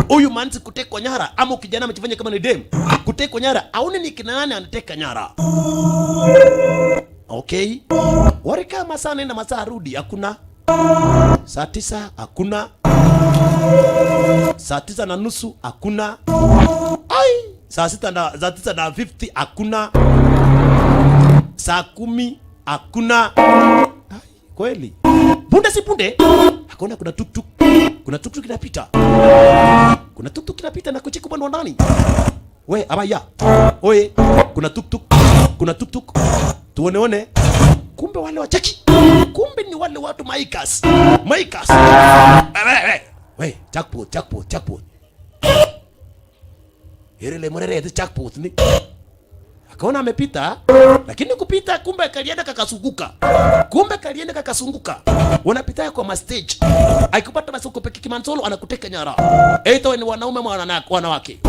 huyu manzi kutekwa nyara, ama kijana amechifanya kama ni dem kutekwa nyara, aone ni kina nani anateka nyara. Okay, walikaa masaa nenda masaa rudi, hakuna. Saa 9 hakuna. Saa 9:30 hakuna. Saa 9:50 hakuna. Saa 10 hakuna. Kweli punde si punde akaona kuna tuktuk. Kuna tuktuk inapita. Na kucheka bwana ndani. We abaya. Oye, kuna tuktuk. Tuone. Kumbe wale wacheki. Kumbe ni wale watu maikas. We, jackpot. Ile mwerere ya jackpot ni. Akaona amepita, lakini kupita kumbe kalienda kakasunguka. Wanapita kwa ma stage. Akipata basi uko peke kimansolo anakuteka nyara. Eito ni wanaume ama wanawake.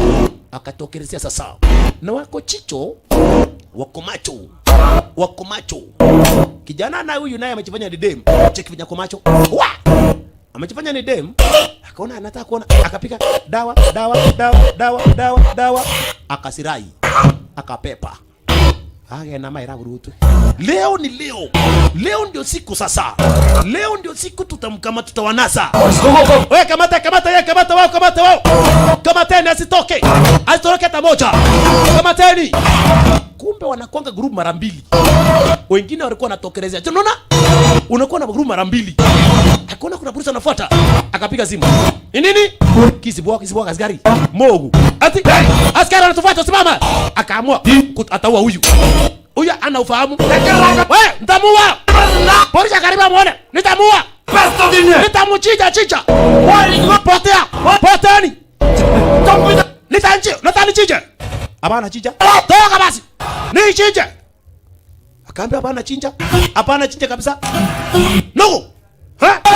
Akatokelezea sasa. Na wako chicho wako macho. Kijana na huyu naye amejifanya ni dem. Cheki venya kwa macho. Amejifanya ni dem. Akaona anataka kuona, akapika dawa. Akasirai. Akapepa. Na maira burutu. Leo ni leo. Leo ndio siku sasa. Leo ndio siku tutamkamata, tutawanasa. Wewe kamata wao. Kamateni asitoke. Asitoroke hata moja. Kamateni. Kumbe wanakuanga group mara mbili. Wengine walikuwa wanatokelezea. Unaona? Unakuwa na group mara mbili. Akaona kuna polisi anafuata. Akapiga simu. Ni nini? Kisibuaka askari. Mogu. Ati askari anatufuata, simama. Akaamua ataua huyu. Huyu ana ufahamu. Wewe, nitamuua. Polisi karibu muone. Nitamuua. Nitamuchinja. Poteni. Nitanichinja. Hapana chinja. Toka basi. Ni chinja. Akaambia hapana chinja kabisa. No.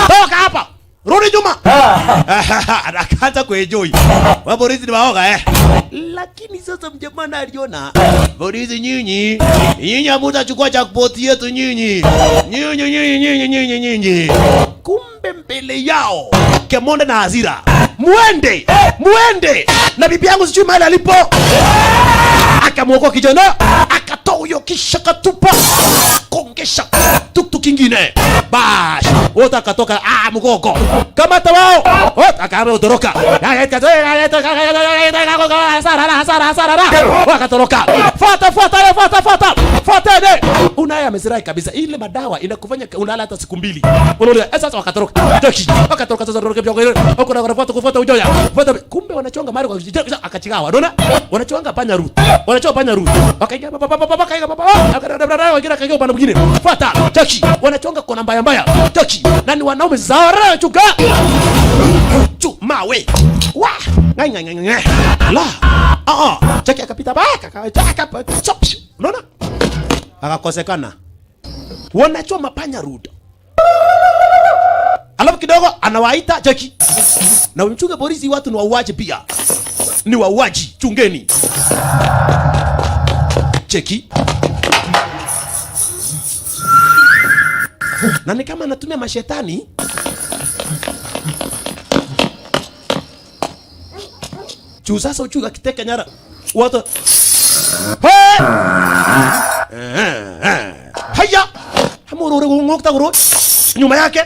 Toka hapa. Rudi nyuma. Anakaanza kuenjoy. Polisi ni waoga Lakini sasa mjamana aliona polisi nyinyi hamtachukua jackpot yetu nyinyi. Kumbe mbele yao Kemonde na Azira. Muende. Na bibi yangu sijui mahali alipo. Akamuokoa kijana, akatoa huyo kisha katupa. Kongesha tuktuk kingine. Bash. Wote akatoka mgoko. Kamata wao. Wote akaanza kutoroka. Hasara. Wakatoroka. Fuata. Unaye amezirai kabisa. Ile madawa inakufanya unalala hata siku 2. Unaona sasa wakatoroka. Wakatoroka sasa kufuata ujoya. Kumbe wanachonga mali kwa akachigawa. Unaona? Wanachonga panya root. Wakaingia wengine akaingia upande mwingine. Fuata. Chaki. Wanachonga kwa mbaya. Chaki. Nani wanaume zara chuka. Mawe. La. Chaki akapita chop. Unaona? Akakosekana. Wanachoma panya root. Alafu kidogo anawaita Chaki. Na mchunge polisi, watu ni wauaji pia. Ni wauaji, chungeni. Cheki. Na ni kama anatumia mashetani. Sasa uchuga kiteka nyara. Watu. Haya. Hamurure ngokta guru. Nyuma yake.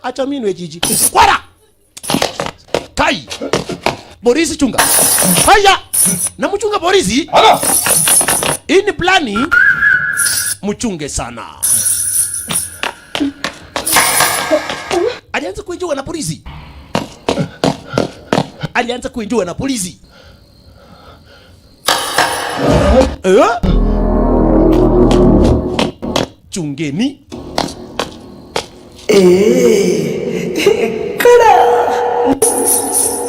Acha mimi jiji. Kwara. Kai. Polisi chunga. Haya. Na mchunga polisi. Hala. Hii ni plani. Mchunge sana. Alianza kuingiwa na polisi. Chungeni. Kada.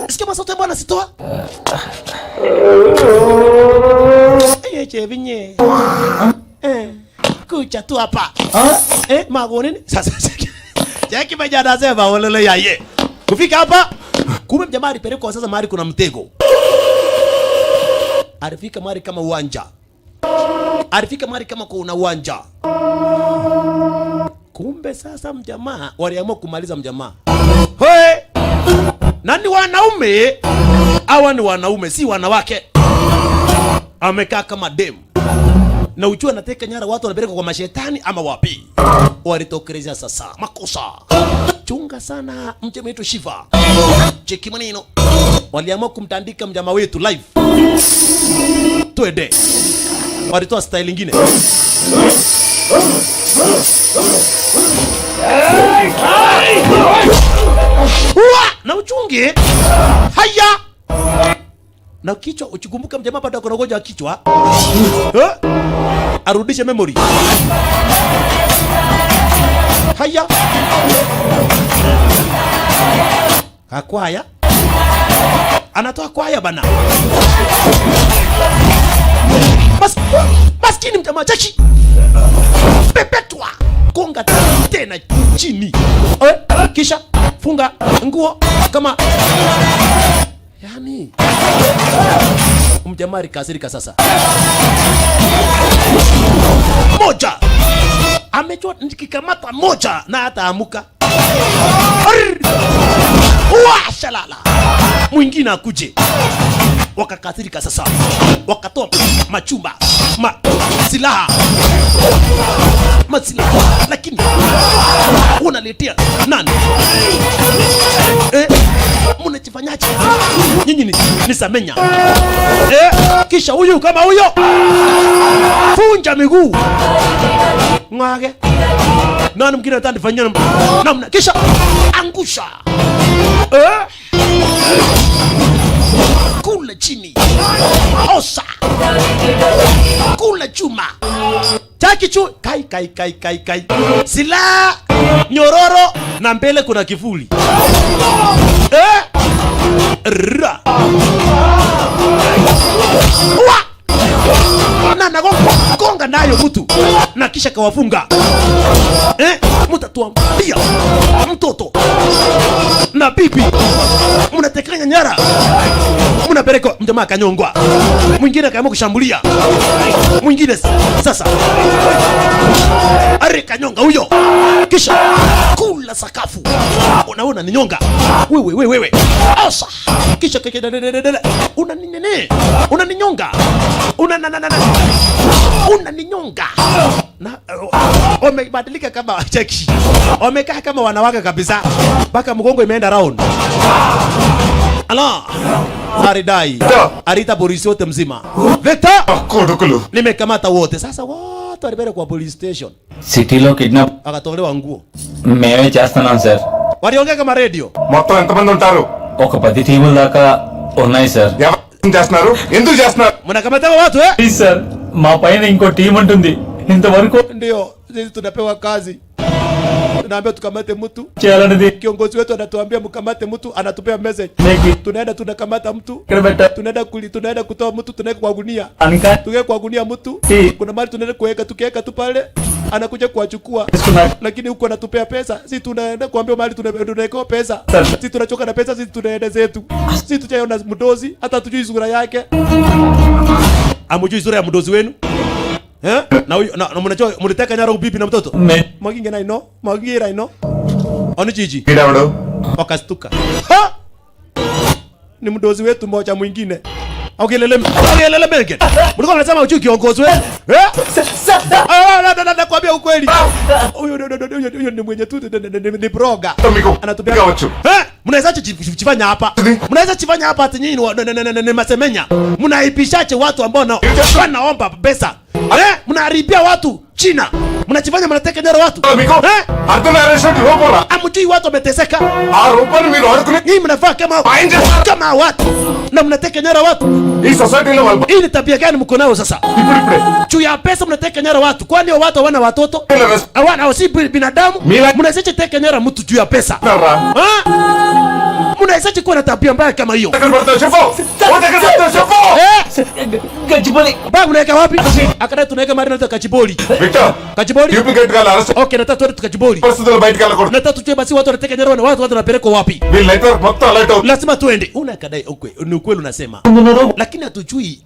Sikia masote bwana sitoa. Chevinye. Kucha tu hapa. Magoneni. Sasa Jackie majana sema wolele yaye. Kufika hapa, kumbe mjamaa alipelekwa sasa mahali kuna mtego. Alifika mahali kama uwanja. Kuna uwanja. Kumbe sasa mjamaa waliamua kumaliza mjamaa. Nani wanaume? Hawa ni wanaume, si wanawake. Amekaa kama dem. Na ujua anateka nyara watu wanapeleka kwa mashetani ama wapi? Walitokelezea sasa makosa. Chunga sana mjamaa wetu Shiva. Cheki maneno. Waliamua kumtandika mjamaa wetu live. Twende. Walitoa style nyingine. Na uchunge. Haya. Na kichwa uchikumbuka mjamaa bado akonogoja kichwa. Arudishe memory. Haya. Akwaya. Anatoa kwaya bana. Maskini mjamaa Chaki. Pepetwa. Konga tena chini. Kisha funga nguo kama yani mjamari kasirika sasa. Moja amejua nikikamata moja na hata amuka. Shalala. Mwingine akuje. Wakakasirika sasa. Wakatoa machumba, silaha. Masilaha. Lakini unaletea nani? Mnajifanyaje? Nyinyi ni Samenya. Kisha huyu kama huyo. Funja miguu. Ngage. Nani mwingine atanifanyia namna kisha angusha. Kula chini. Osa. Kula chuma. Chaki chu. Kai. Sila nyororo na mbele kuna kivuli. Ra. Na gonga nayo mtu na kisha kawafunga. Mtatuambia mtoto na bibi mnatekanya nyara, mnapeleka mjamaa kanyongwa, mwingine kaamua kushambulia mwingine. Sasa are kanyonga huyo, kisha kula sakafu. Unaona ni nyonga wewe asa, kisha unaninyonga unaninyonga na wamebadilika kama cheki, wamekaa kama wanawake kabisa, mpaka mgongo imeenda round. Ala aridai arita polisi wote mzima veta kodokolo, nimekamata wote. Sasa wote walibere kwa police station. City lo kidnap akatolewa nguo. మేమే చేస్తున్నాం sir. Waliongea kama radio. మొత్తం ఎంతమంది ఉంటారు? ఒక 10 టీముల దాకా ఉన్నాయి సార్. ఎవరు చేస్తున్నారు? ఎందుకు చేస్తున్నారు? Mnakamata watu ప్లీజ్ సార్, మా పైన ఇంకో టీం ఉంటుంది. ఇంతవరకు ndio sisi tunapewa kazi. Tunaambia tukamate mtu. చేయాలనేది Kiongozi wetu anatuambia mkamate mtu, anatupea message. Tunaenda tunakamata mtu. ఇక్కడ పెట్ట Tunaenda kutoa mtu, tunaweka kwa gunia. Anika Tuweke kwa gunia mtu. Kuna mali tunaenda kuweka, tukiweka tu pale anakuja kuachukua. Lakini huko anatupea pesa. Sisi tunaenda kuambia mali tunaweka pesa. Sisi tunachoka na pesa, sisi tunaenda zetu. Sisi tuchaona mdozi, hata tujui sura yake. Amujui sura ya mdozi wenu? Na huyo na mnachua mliteka nyara ubibi na mtoto? Maginge na ino, maginge ino. Oni jiji. వీడెవడు? Wakastuka. Ni mdozi wetu mmoja mwingine. Augelele mege. Mlikuwa mnasema uchui kiongozi wewe? Na kwambia ukweli. Huyo ni mwenye tu ni broga. Anatupia. Mnaweza chifanya hapa. Mnaweza chifanya hapa ati nyinyi ni Masemenya. Mnaipishache watu ambao wanaomba pesa. Mnaharibia watu China. Mnachifanya mnateka nyara watu. Amujui watu wameteseka. Nyinyi mnafaa kama watu na mnateka nyara watu. Hii ni tabia gani mko nayo sasa? Juu ya pesa mnateka nyara watu. Kwani watu hawana watoto? Hawana si binadamu? Mnaweza teka nyara mtu juu ya pesa. Mnaweza kuwa na tabia mbaya kama hiyo. Gachibowli Baba unaweka wapi? Akadai tunaweka mari na Kachiboli. Victor. Kachiboli? Duplicate గా arrest. Okay, nataka tuende Kachiboli. పరిస్థితులు బయటికి వెళ్ళకూడదు. Nataka tujue basi watu wanateka nyara na watu wanapelekwa wapi? వీళ్ళ నెట్వర్క్ మొత్తం అలర్ట్ అవుతుంది. Lazima tuende. Unakadai ni ukweli unasema. Lakini hatujui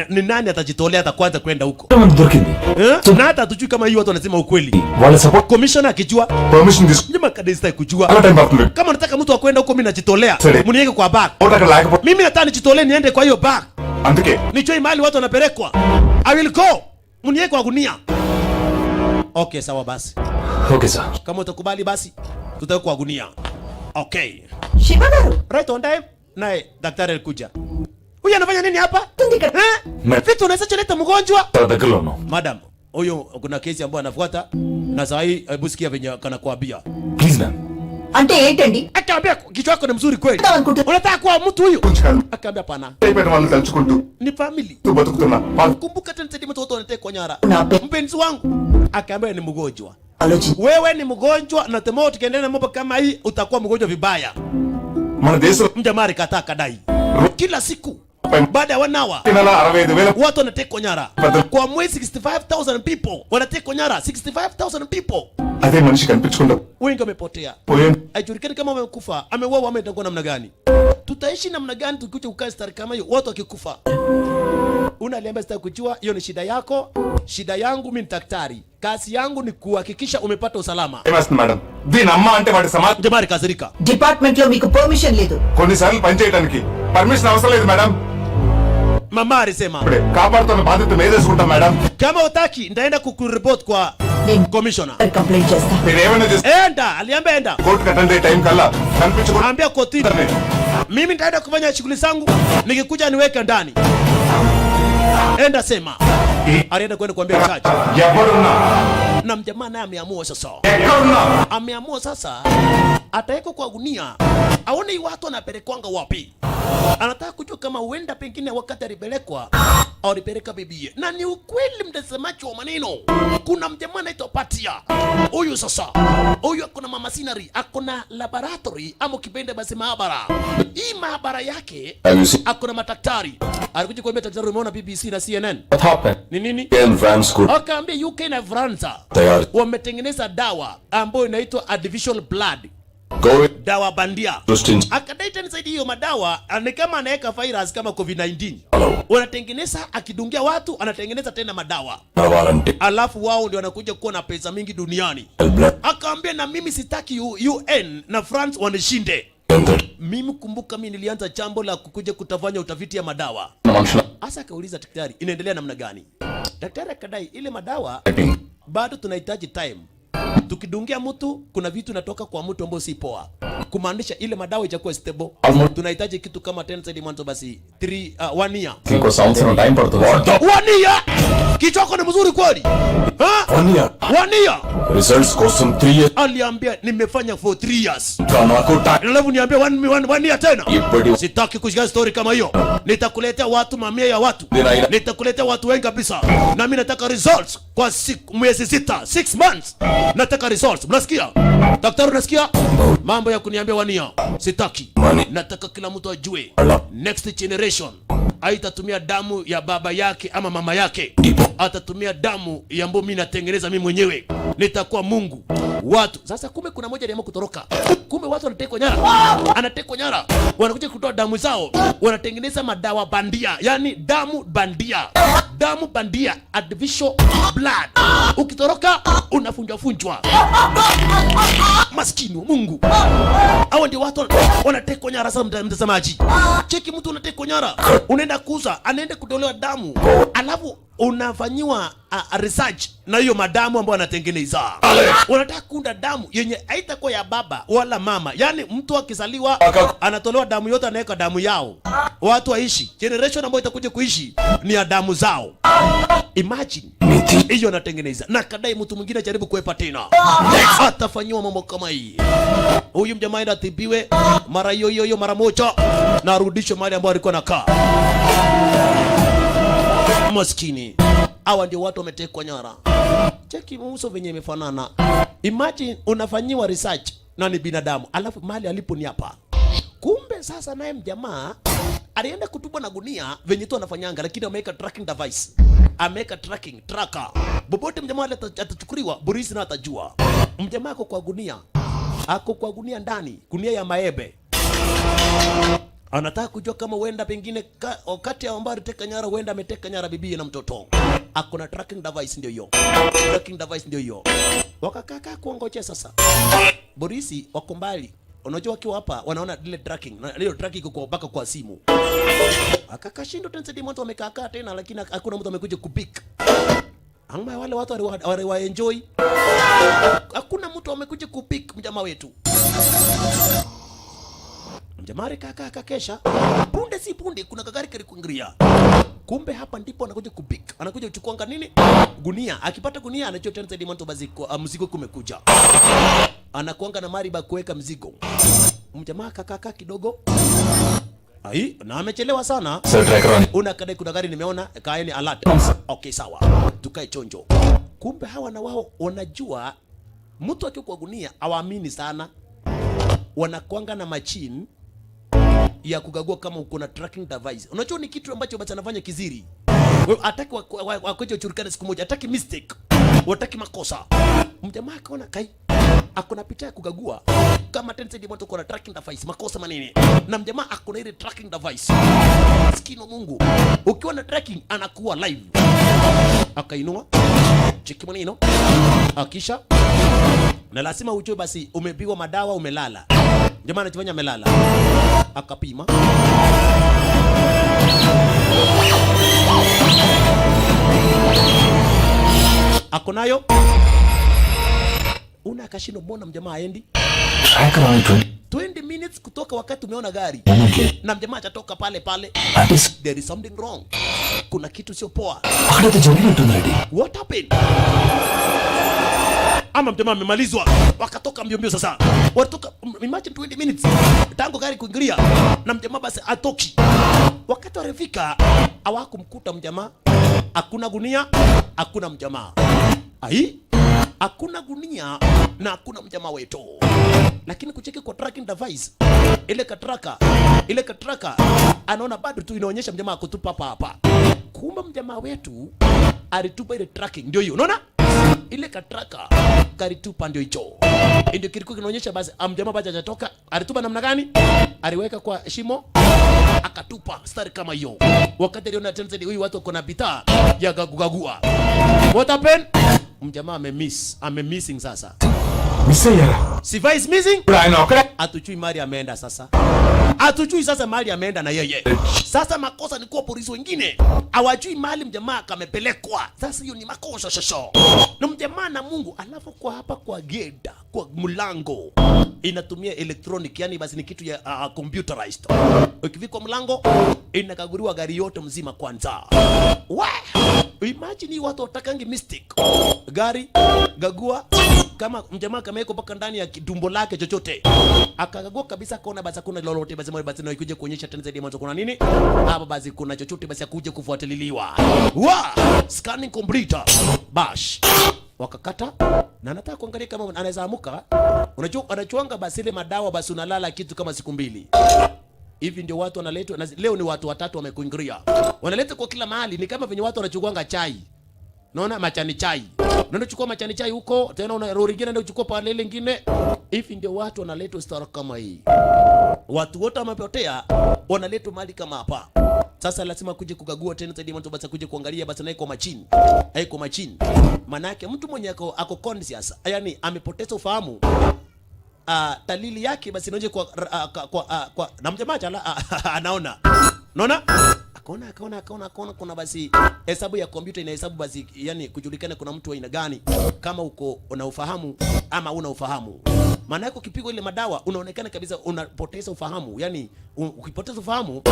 ni nani atajitolea hata kwanza kwenda huko. దొరికింది. Na hata hatujui kama hiyo watu wanasema ukweli. వాళ్ళ support Commissioner akijua, permission తీసుకుని nyuma kadai sitaki kujua. అలా టైం పడుతుంది. Kama nataka mtu akwenda huko mimi najitolea. Sere. Mniweke kwa bag. ఓట అక్కడ లేకపోతే Mimi nataka nijitolee niende kwa hiyo bag. అందుకే Nijue mahali watu wanapelekwa. I will go. Mniweke kwa gunia. Okay, sawa basi. Okay sir. Kama utakubali basi tutaweka kwa gunia. Okay. Shiva garu, Right on time. Naye daktari alikuja. Huyu anafanya nini hapa? Tundika. Vitu unaweza cheleta mgonjwa? చాలా దగ్గరలో ఉన్నాం. Madam, huyo kuna kesi ambayo anafuata na saa hii hebu sikia venye kana kuambia. Please ma'am. అంటే ఏంటండి? Akaambia kichwa chako ni mzuri kweli. అనుకుంటా- Unataka kuwa mtu huyu? ఉంచుకోండి. Akaambia pana. అయిపోయిన వాళ్ళని తలుచుకుంటూ Ni family. తూ బతుకుతున్నా. Kumbuka tena tena mtoto anatekwa nyara. Unape- Mpenzi wangu akaambia ni mgonjwa. ఆలోచించి Wewe ni mgonjwa na temo tukiendelea na mambo kama hii utakuwa mgonjwa vibaya. మన దేశంలో Mjamari kataa kadai. Kila siku baada ya 1 hour 65,000 watu wanatekwa nyara. Kwa mwezi 65,000 people wanatekwa nyara. 65,000 people. అదే మనిషి కనిపించకుండా wengi wamepotea. పోయాను. Haijulikani kama wamekufa, ameuawa ama itakuwa namna gani. Tutaishi namna gani tukikuja ukae stari kama hiyo watu wakikufa? Unaliambia sitaki kujua, hiyo ni shida yako. Shida yangu mimi ni daktari. Kazi yangu ni kuhakikisha umepata usalama. ఏమేస్తుంది మేడం? దీని అమ్మ అంటే వాడి సమాజం Jamari kazirika. Department లో మీకు పర్మిషన్ లేదు. కొన్నిసార్లు పని చేయడానికి పర్మిషన్ అవసరం లేదు మేడం. Mama alisema ఇప్పుడే కాపాడుతున్న బాధ్యత మేదేసుకుంటాం madam. kama utaki nitaenda kukuripoti kwa commissioner. Complaint చేస్తా. మీరు ఏమైనా చేస్తే Enda, aliambia enda. కోర్టుకి అటెండ్ అయ్యే టైం కల్లా కనిపించకుండా Ambia kotini. Mimi nitaenda kufanya shughuli zangu, nikikuja niweke ndani. Enda sema. Alienda kwenda kuambia jaji. ఎవరున్నా Na mjamaa naye ameamua sasa. ఎక్కడున్నా Ameamua sasa ataweka kwa gunia. Aone hii watu wanapelekwanga wapi. Anataka kujua kama huenda pengine wakati alipelekwa au alipeleka bibie. Na ni ukweli mtazamaji wa maneno. Kuna mjamaa anaitwa Patia. Huyu sasa. Huyu akona mama sinari, akona laboratory ama kipende basi maabara. Hii maabara yake akona madaktari. Alikuja kuambia daktari, umeona BBC na CNN? What happened? Ni nini? In France could Akaambia UK na France tayari wametengeneza dawa ambayo inaitwa artificial blood. go Dawa bandia. Justin. Akadai tena zaidi hiyo madawa ni kama anaweka virus kama COVID-19. Hello. Wanatengeneza akidungia watu, anatengeneza tena madawa. Navalante. Alafu wao ndio wanakuja kuwa na pesa mingi duniani. Blood. Akaambia na mimi sitaki UN na France wanishinde. And Mimi kumbuka mimi nilianza jambo la kukuja kutafanya utafiti ya madawa. the Asa akauliza daktari, inaendelea namna gani? Daktari akadai ile madawa bado tunahitaji time. Tukidungia mtu kuna vitu natoka kwa mtu ambao si poa. Kumaanisha ile madawa itakuwa stable. Tunahitaji kitu kama 10 zaidi mwanzo basi 1 year. ఇంకో సంవత్సరం టైం పడుతుంది 1 year. Kichwa chako ni mzuri kweli? Ha? 1 year 1 year. Results కోసం 3 years Aliambia nimefanya for 3 years. నాకు time Alafu niambia 1 year tena. ఇప్పటి Sitaki kusikia story kama hiyo. Nitakuletea watu mamia ya watu. Nitakuletea watu wengi kabisa. Na mimi nataka results kwa miezi 6, 6 months. Nataka results. Mnasikia? Daktari unasikia? Mambo ya kuniambia 1 year. Sitaki. Nataka kila mtu ajue. Next generation haitatumia damu ya baba yake ama mama yake. Atatumia damu ya ambayo mimi natengeneza mimi mwenyewe. Nitakuwa Mungu. Watu. Sasa kumbe kuna moja aliamua kutoroka. Kumbe watu wanatekwa nyara. Anatekwa nyara. Wanakuja kutoa damu zao. Wanatengeneza madawa bandia. Yani damu bandia. Damu bandia. Artificial blood. Ukitoroka unafunjwa. Maskini wa Mungu. Hao ndio watu wanatekwa nyara sasa mtazamaji. Cheki mtu unatekwa nyara. Unaenda kuuza, anaenda kutolewa damu. Alafu unafanyiwa research na hiyo madamu ambayo anatengeneza. Unataka kuunda damu yenye haitakuwa ya baba wala mama. Yaani mtu akizaliwa anatolewa damu yote, anaweka damu yao. Watu waishi. Generation ambayo itakuja kuishi ni ya damu zao. Imagine. Hiyo anatengeneza. Na kadai mtu mwingine jaribu kuepa tena. Atafanyiwa mambo kama hii. Huyu mjamaa enda atibiwe mara hiyo mara moja na arudishwe mahali ambapo alikuwa anakaa. Maskini. Hawa ndio watu wametekwa nyara. Cheki uso venye imefanana. Imagine unafanyiwa research na ni binadamu, alafu mahali alipo ni hapa. Kumbe sasa naye mjamaa alienda kutubwa na gunia venye tu anafanyanga, lakini ameweka tracking device. Ameweka tracking tracker. Bobote mjamaa atachukuliwa, polisi na atajua. Mjamaa ako kwa gunia. Ako kwa gunia ndani, gunia ya maembe. Anataka kujua kama huenda pengine wakati ambao aliteka nyara huenda ameteka nyara bibi na mtoto. Akona tracking device ndio hiyo. Tracking device ndio hiyo. Wakakaa kuongojea sasa. Polisi wako mbali. Unajua wakiwa hapa wanaona ile tracking. Na ile tracking iko mpaka kwa simu. Akakashindo tena sidi mtu amekaa tena, lakini hakuna mtu amekuja kupika. Anga wale watu wa enjoy. Hakuna mtu amekuja kupika mjamaa wetu. Mjamari kaka kesha. Punde si punde kuna kagari kalikuingilia. Kumbe hapa ndipo anakuja kupika. Anakuja kuchukua nini? Gunia. Akipata gunia anachota tena zaidi mtu baziko mzigo kumekuja. Anakuanga na mariba kuweka mzigo. Mjamaa kaka kidogo. Ai, na amechelewa sana. Unakadai kuna gari nimeona, kaeni alert. Okay sawa. Tukae chonjo. Kumbe hawa na wao wanajua mtu akiwa kwa gunia hawaamini sana. Wanakuanga na machine ya kukagua kama uko na tracking device. Unajua ni kitu ambacho basi anafanya kiziri. Wewe ataki wakoje uchurikane siku moja, ataki mistake. wataki makosa. Mjamaa akaona kai akona picha ya kugagua kama Tencent moto kuna tracking device, makosa manini, na mjamaa akona ile tracking device. Maskini Mungu, ukiwa na tracking anakuwa live. Akainua cheki maneno, akisha na lazima ujue basi umepigwa madawa, umelala. Jamaa anachofanya amelala, akapima akonayo una akashino. Mbona mjamaa aendi 20 minutes kutoka wakati umeona gari na mjamaa atatoka pale pale. There is something wrong, kuna kitu sio poa. What happened? Ama mjamaa amemalizwa, wakatoka mbio mbio. Sasa watoka, imagine 20 minutes tangu gari kuingilia na mjamaa basi atoki. Wakati warefika hawakumkuta mjamaa, hakuna gunia, hakuna mjamaa. Ai, hakuna gunia na hakuna mjamaa wetu. Lakini kucheki kwa tracking device, ile katraka anaona bado tu inaonyesha mjamaa akutupa hapa. Kumbe mjamaa wetu alitupa ile tracking, ndio hiyo. Unaona? Ile katraka karitupa, ndio hicho. Ndio kilikuwa kinaonyesha basi mjamaa baada hajatoka. Alitupa namna gani? Aliweka kwa shimo akatupa stari kama hiyo. Wakati aliona Tencent huyu watu wako na bidhaa ya gagugagua. What happened? Mjamaa amemissing sasa. Misera. Sifa is missing. Okay. Atujui mali ameenda sasa. Atujui sasa mali ameenda na yeye. Sasa makosa ni kwa polisi wengine. Hawajui mali mjamaa kamepelekwa. Sasa hiyo ni makosa shosho. Na mjamaa na Mungu, alafu kwa hapa kwa geda, kwa mlango inatumia electronic, yani basi ni kitu ya computerized. Ukifika kwa mlango inakaguriwa gari yote mzima kwanza. Imagine watu watakangi mystic. Gari gagua kama mjamaa kama yuko paka ndani ya tumbo lake chochote. Akagagua kabisa kaona basi kuna lolote basi na ikuje kuonyesha Tencent mwanzo kuna nini? Hapa basi kuna chochote basi akuje kufuatililiwa. Scanning complete. Bash. Wakakata na anataka kuangalia kama anaweza amuka. Unajua anachuanga basi ile madawa basi unalala kitu kama siku 2. Hivi ndio watu wanaletwa. Leo ni watu 3 wamekuingiria. Wanaleta kwa kila mahali, ni kama venye watu wanachukuanga chai. Naona machani chai. Unaenda chukua machani chai huko, tena una lori nyingine ndio uchukua pale ile nyingine. Hivi ndio watu wanaletwa star kama hii. Watu wote wamepotea, wanaletwa mahali kama hapa. Sasa lazima kuje kukagua tena zaidi mtu basi kuje kuangalia basi na iko machini. Haiko machini. Maana yake mtu mwenye ako conscious, yani amepoteza ufahamu. Dalili yake basi inaje kwa na mjamaa anaona. Unaona? Akaona kuna basi hesabu ya kompyuta inahesabu basi, yani kujulikana kuna mtu aina gani, kama uko una ufahamu ama una ufahamu. Maana yako ukipigwa ile madawa unaonekana kabisa unapoteza ufahamu, yani ukipoteza ufahamu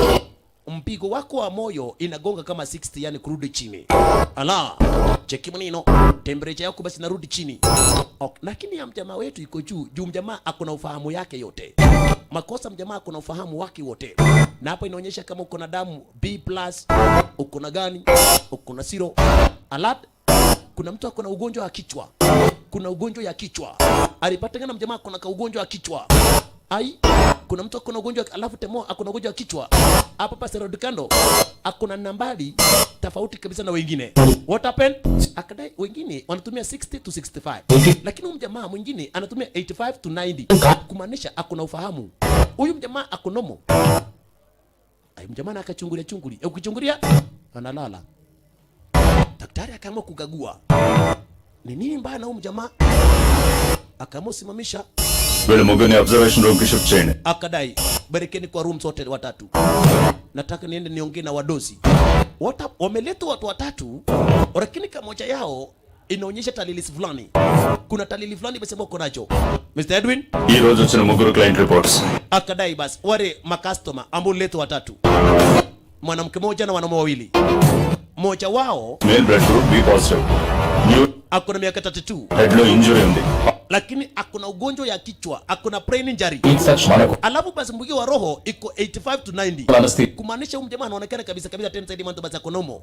mpigo wako wa moyo inagonga kama 60, yani kurudi chini. Cheki maneno, temperature yako basi narudi chini. Lakini ya mjamaa wetu iko juu. Mjamaa akona ufahamu yake yote. Makosa mjamaa akona ufahamu wake wote. Na hapo inaonyesha kama uko na damu B+, uko na gani, uko na zero. Alert, kuna mtu akona ugonjwa wa kichwa. Kuna ugonjwa ya kichwa. Alipatikana mjamaa akona ugonjwa wa kichwa. Ai, kuna mtu akona ugonjwa alafu temo akona ugonjwa wa kichwa. Hapa pa Serod Kando akona nambari tofauti kabisa na wengine. What happened? Akadai wengine wanatumia 60 to 65. Lakini huyu mjamaa mwingine anatumia 85 to 90. Kumaanisha akona ufahamu. Huyu mjamaa akonomo. Ai, mjamaa akachungulia. Ukichungulia analala. Daktari akaamua kukagua. Ni nini mbaya na huyu mjamaa? Akaamua simamisha. Wewe mgeni observation room shift chain. Akadai berekeni kwa room zote 3. Nataka niende niongee na wadozi. Wameletwa watu 3, lakini kama moja yao inaonyesha dalili fulani. Kuna dalili fulani basi mbona nacho. Mr. Edwin, Hii rozo వచ్చిన ముగ్గురు client reports. Akadai basi wale makastoma ambao letwa 3. Mwanamke mmoja na wanaume 2. Mmoja wao Male blood group B positive. New akona miaka 32. head లో injury ఉంది. lakini akuna ugonjwa ya kichwa, akuna brain injury. Alafu basi mbugi wa roho iko 85 to 90. Kumaanisha huyu jamaa anaonekana kabisa kabisa tena zaidi mtu basi akonomo.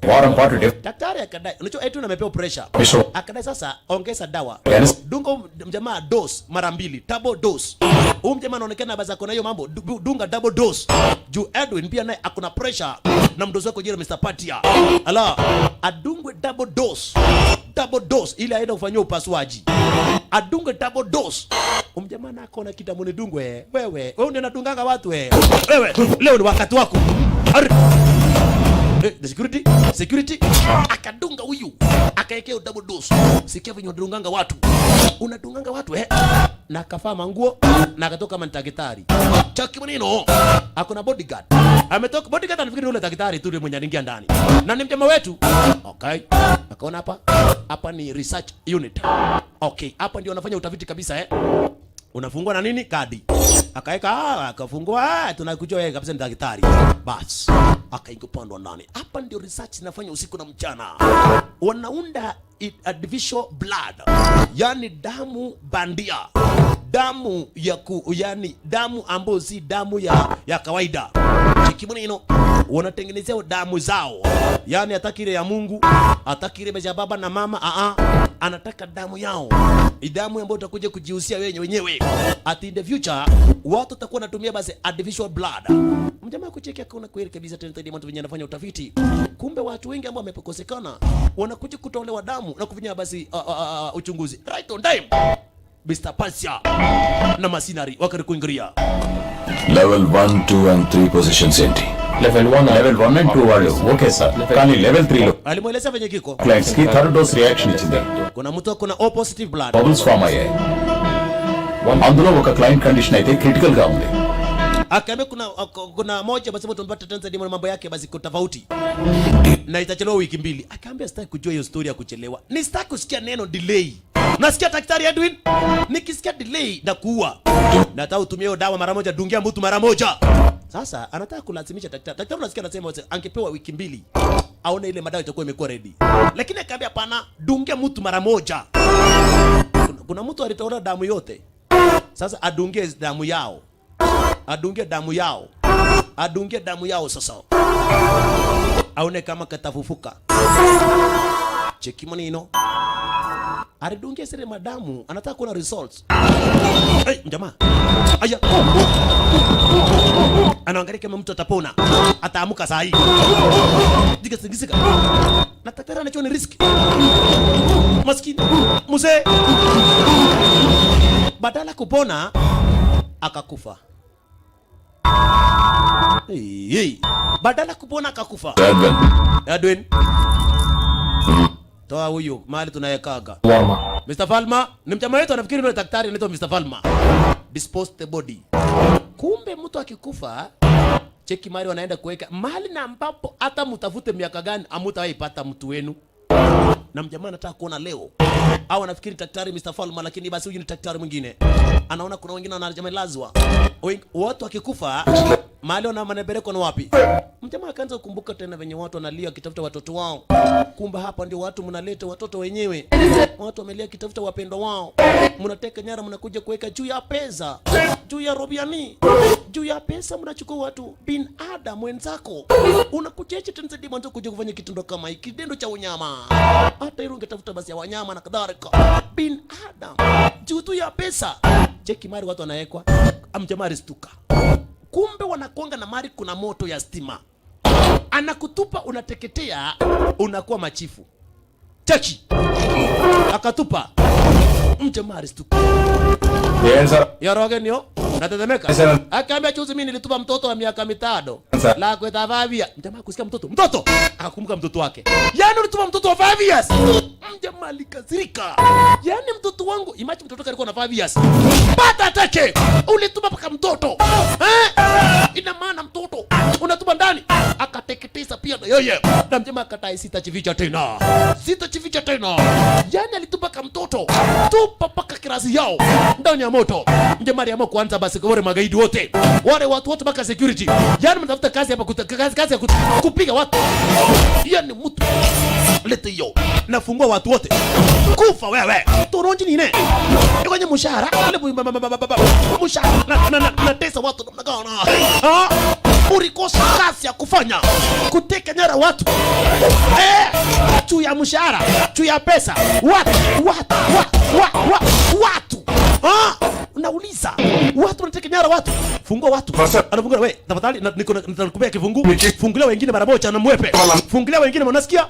Daktari akadai, unajua eti unamepewa pressure. Akadai sasa ongeza dawa. Dunga mjamaa dose mara 2, double dose. Huyu jamaa anaonekana basi akona hiyo mambo, dunga double dose. Juu Edwin pia naye akuna pressure na mdozi wako jina Mr. Patia. Ala, adungwe double dose. Double dose ili aende kufanyia upasuaji. Adunge double dose. Jamaa na akona kitamuni dungwe. Wewe unadunganga watu wewe. Wewe leo ni wakati wako. The security akadunga huyu akaekea double dose. Sikia venye unadunganga watu, unadunganga watu na akafaa manguo na akatoka kama daktari. Chaki maneno akona bodyguard, ametoka bodyguard, anafikiri yule daktari tu mwenye anaingia ndani na ni mjamaa wetu. Okay, akaona hapa ni research unit. Okay, hapa ndio wanafanya utafiti kabisa. Unafungua na nini? Kadi. Akaeka akafungua, tunakujua wewe kabisa ni daktari. Bas. Akaingia upande wa ndani. Hapa ndio research inafanya usiku na mchana. Wanaunda artificial blood. Yani damu bandia. Damu ya yani damu ambayo si damu ya kawaida. Kimunino wanatengenezea damu zao. Yani hataki ile ya Mungu, hataki ile ya baba na mama, anataka damu yao. Damu ambayo utakuja kujihusia wewe wenyewe. At in the future watu watakuwa wanatumia basi artificial blood. Mjamaa kucheki akaona kweli kabisa tena watu wenyewe wanafanya utafiti. Kumbe watu wengi ambao wamekosekana wanakuja kutolewa damu na kufanya basi uchunguzi. Right on time. Mr. Pasia na masinari wakati kuingilia. Level 1, 2 and 3 positions empty. Level 1 and 2 wale. Okay sir. Kani level 3 lo. Alimueleza venye kiko. Clients ki third dose reaction ichinde. Kuna mtu kuna O positive blood. Bubbles form అయ్యాయి. అందులో ఒక client condition అయితే క్రిటికల్ గా ఉంది. Akaambia kuna moja basi mtu mpata Tanzania mambo yake basi tofauti. Na itachelewa wiki 2. Akaambia sitaki kujua hiyo story ya kuchelewa. Ni sitaki kusikia neno delay. Nasikia daktari Edwin? Nikisikia delay na kuua. Nataka utumie hiyo dawa mara moja, dungia mtu mara moja. Sasa anataka kulazimisha daktari. Daktari unasikia anasema angepewa wiki 2 aone ile madawa itakuwa imekuwa ready. Lakini akaambia hapana, dungia mtu mara moja. Kuna mtu alitoa damu yote. Sasa adungie damu yao. Adungie damu yao. Adungie damu yao sasa. Aone kama katafufuka. Cheki maneno. Alidungia sile madamu, anataka kuona results. Jamaa. Aya. Anaangalia kama mtu atapona. Ataamuka saa hii. Diga. Na daktari anachoni risk. Maskini. Mzee. Badala kupona akakufa. Badala kupona akakufa. Edwin. Toa huyu mahali tunayekaga. Mr. Falma, ni mjamaa wetu anafikiri ni daktari anaitwa Mr. Falma. Dispose the body. Kumbe mtu akikufa, cheki mahali wanaenda kuweka mahali na ambapo hata mtafute miaka gani hamtawaipata mtu wenu. Na mjamaa anataka kuona leo. Au anafikiri daktari Mr. Falma, lakini basi huyu ni daktari mwingine. Anaona kuna wengine wanajamelazwa. Watu wakikufa mahali wana manebeleko na wapi? Mjamaa akaanza kukumbuka tena venye watu wanalia kitafuta watoto wao. Kumbe hapa ndio watu mnaleta watoto wenyewe. Watu wamelia kitafuta wapendwa wao. Mnateka nyara, mnakuja kuweka juu ya pesa. Juu ya robiani. Juu ya pesa mnachukua watu bin adam wenzako. Unakujeje tena zaidi mwanzo kuja kufanya kitendo kama hiki, kitendo cha unyama. Hata hilo ungetafuta basi ya wanyama na kadhalika. Bin adam. Juu tu ya pesa. Cheki mari watu wanaekwa. Mjamaa ristuka. Kumbe wanakonga na mari kuna moto ya stima. Anakutupa unateketea, unakuwa machifu. Cheki. Akatupa. Mjamaa ristuka. Ya rogenio. Natetemeka. Akaambia chuzi mimi nilitupa mtoto wa miaka 5. La kweta 5 years. Mjamaa kusikia mtoto. Akakumbuka mtoto wake. Yaani ulitupa mtoto wa 5 years. Mjamaa alikasirika. Yaani mtoto wangu, imagine mtoto alikuwa na 5 years. Pata atake. Ulitupa paka mtoto. Ina maana mtoto unatupa ndani. Akateketeza pia na yeye. Na mjamaa akatai sitachificha tena. Yaani alitupa kama mtoto. Tupa paka kirasi yao ndani ya moto. Mjamaa aliamua kuanza basi kwa wale magaidi wote. Wale watu wote mpaka security. Yaani mtafuta kazi hapa kazi ya kupiga watu. Yaani mtu lete hiyo. Nafungua watu wote. Kufa wewe. Toronji nini? Kwenye mshahara. Mshahara na tesa watu namna gani? Ulikosa kazi ya kufanya. Kuteka nyara watu. Tu ya mshahara, tu ya pesa. Watu. Unauliza. Watu wanateka nyara watu. Fungua watu. Anafungua wewe. Tafadhali nitakupa kifungu. Fungulia wengine mara moja na mwepe. Fungulia wengine unasikia?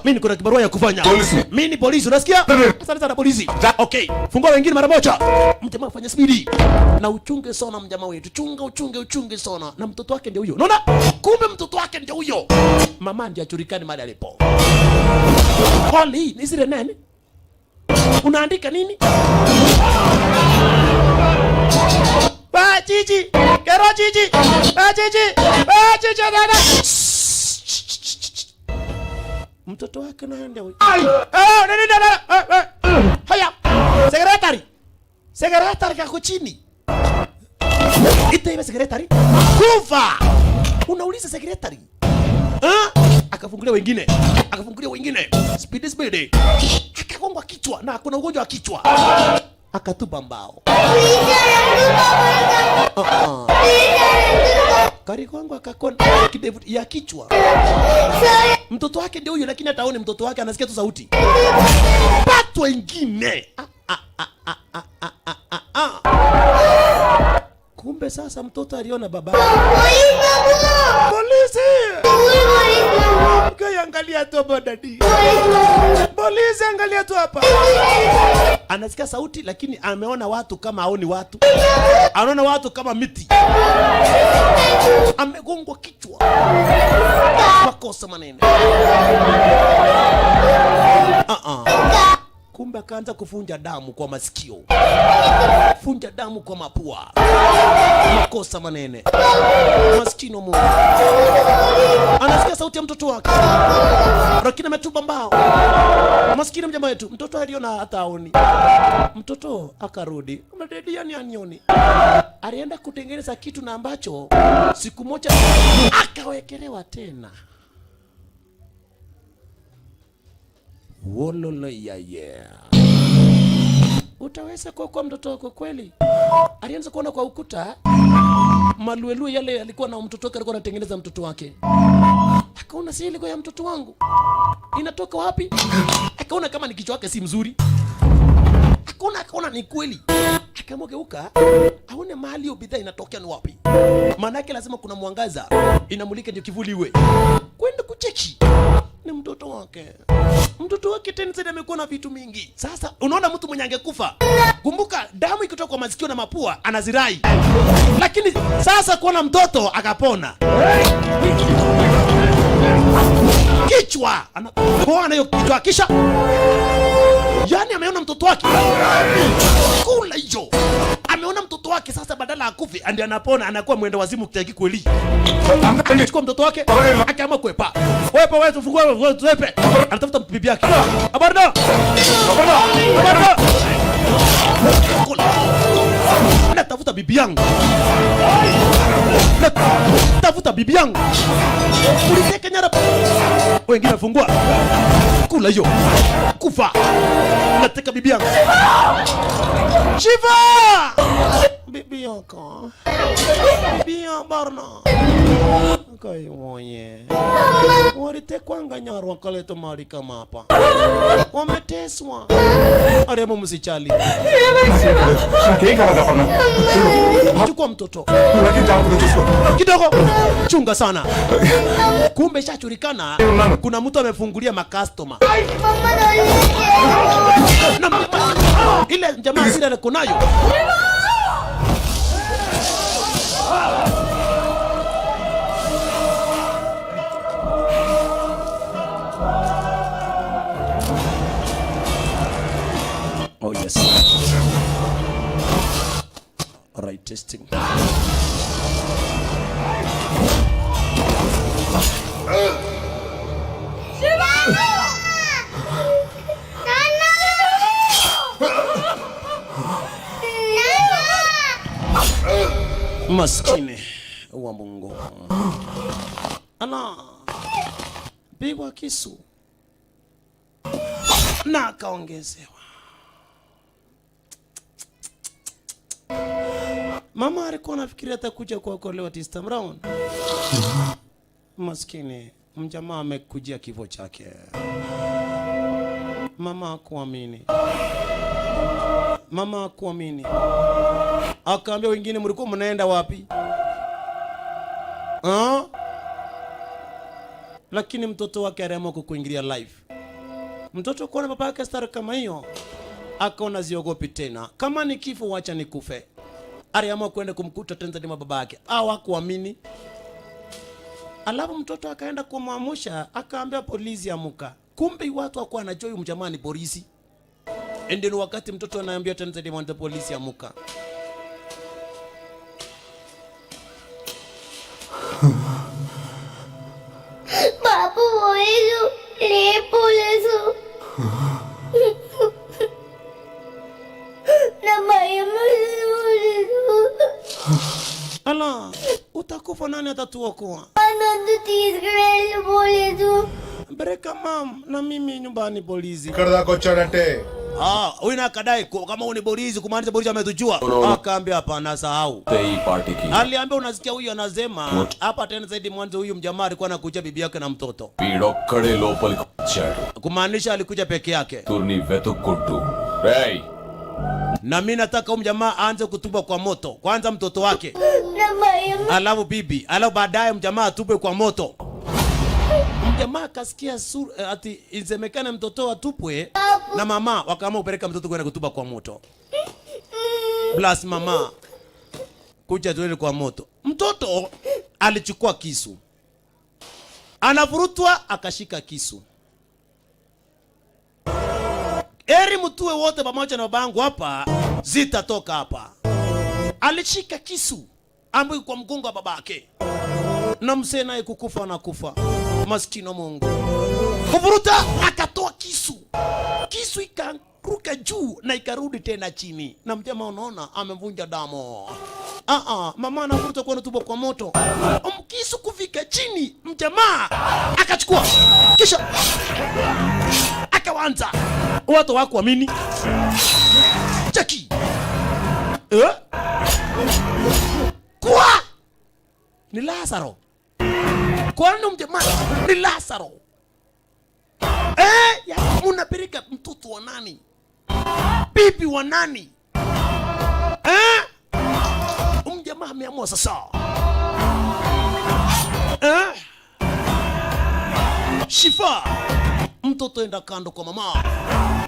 Mimi niko na kibarua ya kufanya. Mimi ni polisi unasikia? Asante sana polisi. Okay. Fungua wengine mara moja. Mjamaa afanye speed. Na uchunge sana mjamaa wetu. Uchunge sana. Na mtoto wake ndio huyo. Unaona? Kumbe mtoto wake ndio huyo. Mama ndiye ajulikane mahali alipo. Holi, ni zile nani? Unaandika nini? Jiji, kero jiji, jiji dada. Mtoto wake naenda huyo. Nani dada? Haya. Sekretari kako chini. Ita iwe sekretari. Kufa. Unauliza sekretari. Akafungulia wengine. Speed. Akagongwa kichwa na kuna ugonjwa wa kichwa. Akatupa mbao. Kari kwangu akakona kidevu ya kichwa. Mtoto wake ndio huyo lakini hata aone mtoto wake anasikia tu sauti. Pato wengine. Kumbe sasa mtoto aliona baba. Polisi. Kaya angalia tu dadi. Polisi angalia tu hapa. Anasikia sauti lakini ameona watu kama haoni watu. Anaona watu kama miti. Amegongwa kichwa. Makosa maneno. Kumbe akaanza kufunja damu kwa masikio. Funja damu kwa mapua. Makosa manene. Maskino Mungu. Anasikia sauti ya mtoto wake. Lakini ametupa mbao. Maskini mjama wetu. Mtoto aliona hata aoni. Mtoto akarudi. Mdedia ni anioni. Alienda kutengeneza kitu na ambacho siku moja akawekelewa tena. Wololo yeah. Utaweza kwa mtoto wako kweli? Alianza kuona kwa ukuta maluelue yale alikuwa na mtoto wake alikuwa anatengeneza mtoto wake. Akaona si ile kwa ya mtoto wangu. Inatoka wapi? Akaona kama ni kichwa wake si mzuri. Akaona ni kweli. Akamgeuka aone mahali hiyo bidhaa inatokea ni wapi. Maana yake lazima kuna mwangaza inamulika ndio kivuli iwe. Kwenda kucheki ni mtoto wake. Mtoto wake tena amekuwa na vitu mingi. Sasa unaona mtu mwenye angekufa. Kumbuka damu ikitoka kwa masikio na mapua anazirai. Lakini sasa kuona mtoto akapona. Kichwa anakuona hiyo kichwa kisha. Yaani ameona mtoto wake. Kula hiyo. Ameona mtoto wake sasa badala akufe ndiye anapona anakuwa mwendo wazimu kitaki kweli. Anachukua mtoto wake akaamua kuepa. Wewe tufungue wewe tuepe. Anatafuta bibi yake. Abarda. Natafuta bibi yangu. Natafuta bibi yangu. Uliteka nyara. Wengine fungua. Kula hiyo. Kufa. Nataka bibi yangu. Shiva! Bibi yako. Bibi ya Barna. Kai mwenye. Walitekwa nyara wakaleta mali kama hapa. Wameteswa. Aremo msichali. Chukua mtoto. Kidogo. Chunga sana. Kumbe shachulikana kuna mtu amefungulia makastoma. Ile jamaa sile kunayo. Oh yes. All right, testing. Maskini wa Mungu. Ana pigwa kisu. na akaongezewa. Mama alikuwa anafikiria atakuja kuokolewa this time round. Maskini mjamaa amekujia kifo chake. Mama hakuamini. Mama hakuamini. Akaambia wengine, mlikuwa mnaenda wapi? Lakini mtoto wake aliamua kuingilia live. Mtoto kuona baba yake star kama hiyo, akaona ziogopi tena. Kama ni kifo wacha nikufe. Aliamua kwenda kumkuta tena ndani baba yake. Hakuamini. Alafu mtoto akaenda kumwamusha, akaambia polisi amuka. Kumbe watu wako wanajua huyu mjamaa ni polisi. Ndio wakati mtoto anaambia tena ndani polisi amuka. Babu bolezu, le bolezu. Na maya bolezu. Ala, utakufa nani atatuokoa? Anandu tisgrel bolezu. Breka mam, na mimi nyumbani polisi. ఇక్కడ దాకా వచ్చాడంటే Huyu na kadai kama uni polisi kumaanisha polisi ametujua. Akaambia hapana, sahau. Hii party ki Aliambia unasikia huyu anasema hapa tena zaidi mwanzo huyu mjamaa alikuwa anakuja bibi yake na mtoto. వీడొక్కడే లోపలికి వచ్చాడు. Kumaanisha alikuja peke yake. తుర్ని వెతుక్కుంటూ రేయ్ Na mimi nataka huyu mjamaa aanze kutupwa kwa moto. Kwanza mtoto wake. Na maya Alafu bibi, alafu baadaye mjamaa atupwe kwa moto. Mjamaa akasikia ati insemekana mtoto atupwe na mama wakaamua kupeleka mtoto kwenda kutupa kwa moto. Plus mama kuja tuende kwa moto. Mtoto alichukua kisu. Anavurutwa akashika kisu. Eri mtuwe wote pamoja na babangu hapa zitatoka hapa. Alishika kisu ambaye kwa mgongo wa babake. Na mzee naye kukufa na kufa. Maskini wa Mungu. Kuvuruta akatoa kisu. Kisu ikaruka juu na ikarudi tena chini. Na mjamaa unaona amevunja damu. Mama anavuruta kwa tubo kwa moto. Kisu kufika chini, mjamaa akachukua. Kisha akaanza. Watu hawakuamini. Cheki. Kwa ni Lazaro. Kwani mjamaa ni Lazaro? Ya unapeleka mtoto wa nani? Bibi wa nani? Mjamaa ameamua sasa. Shifa. Mtoto enda kando kwa mama.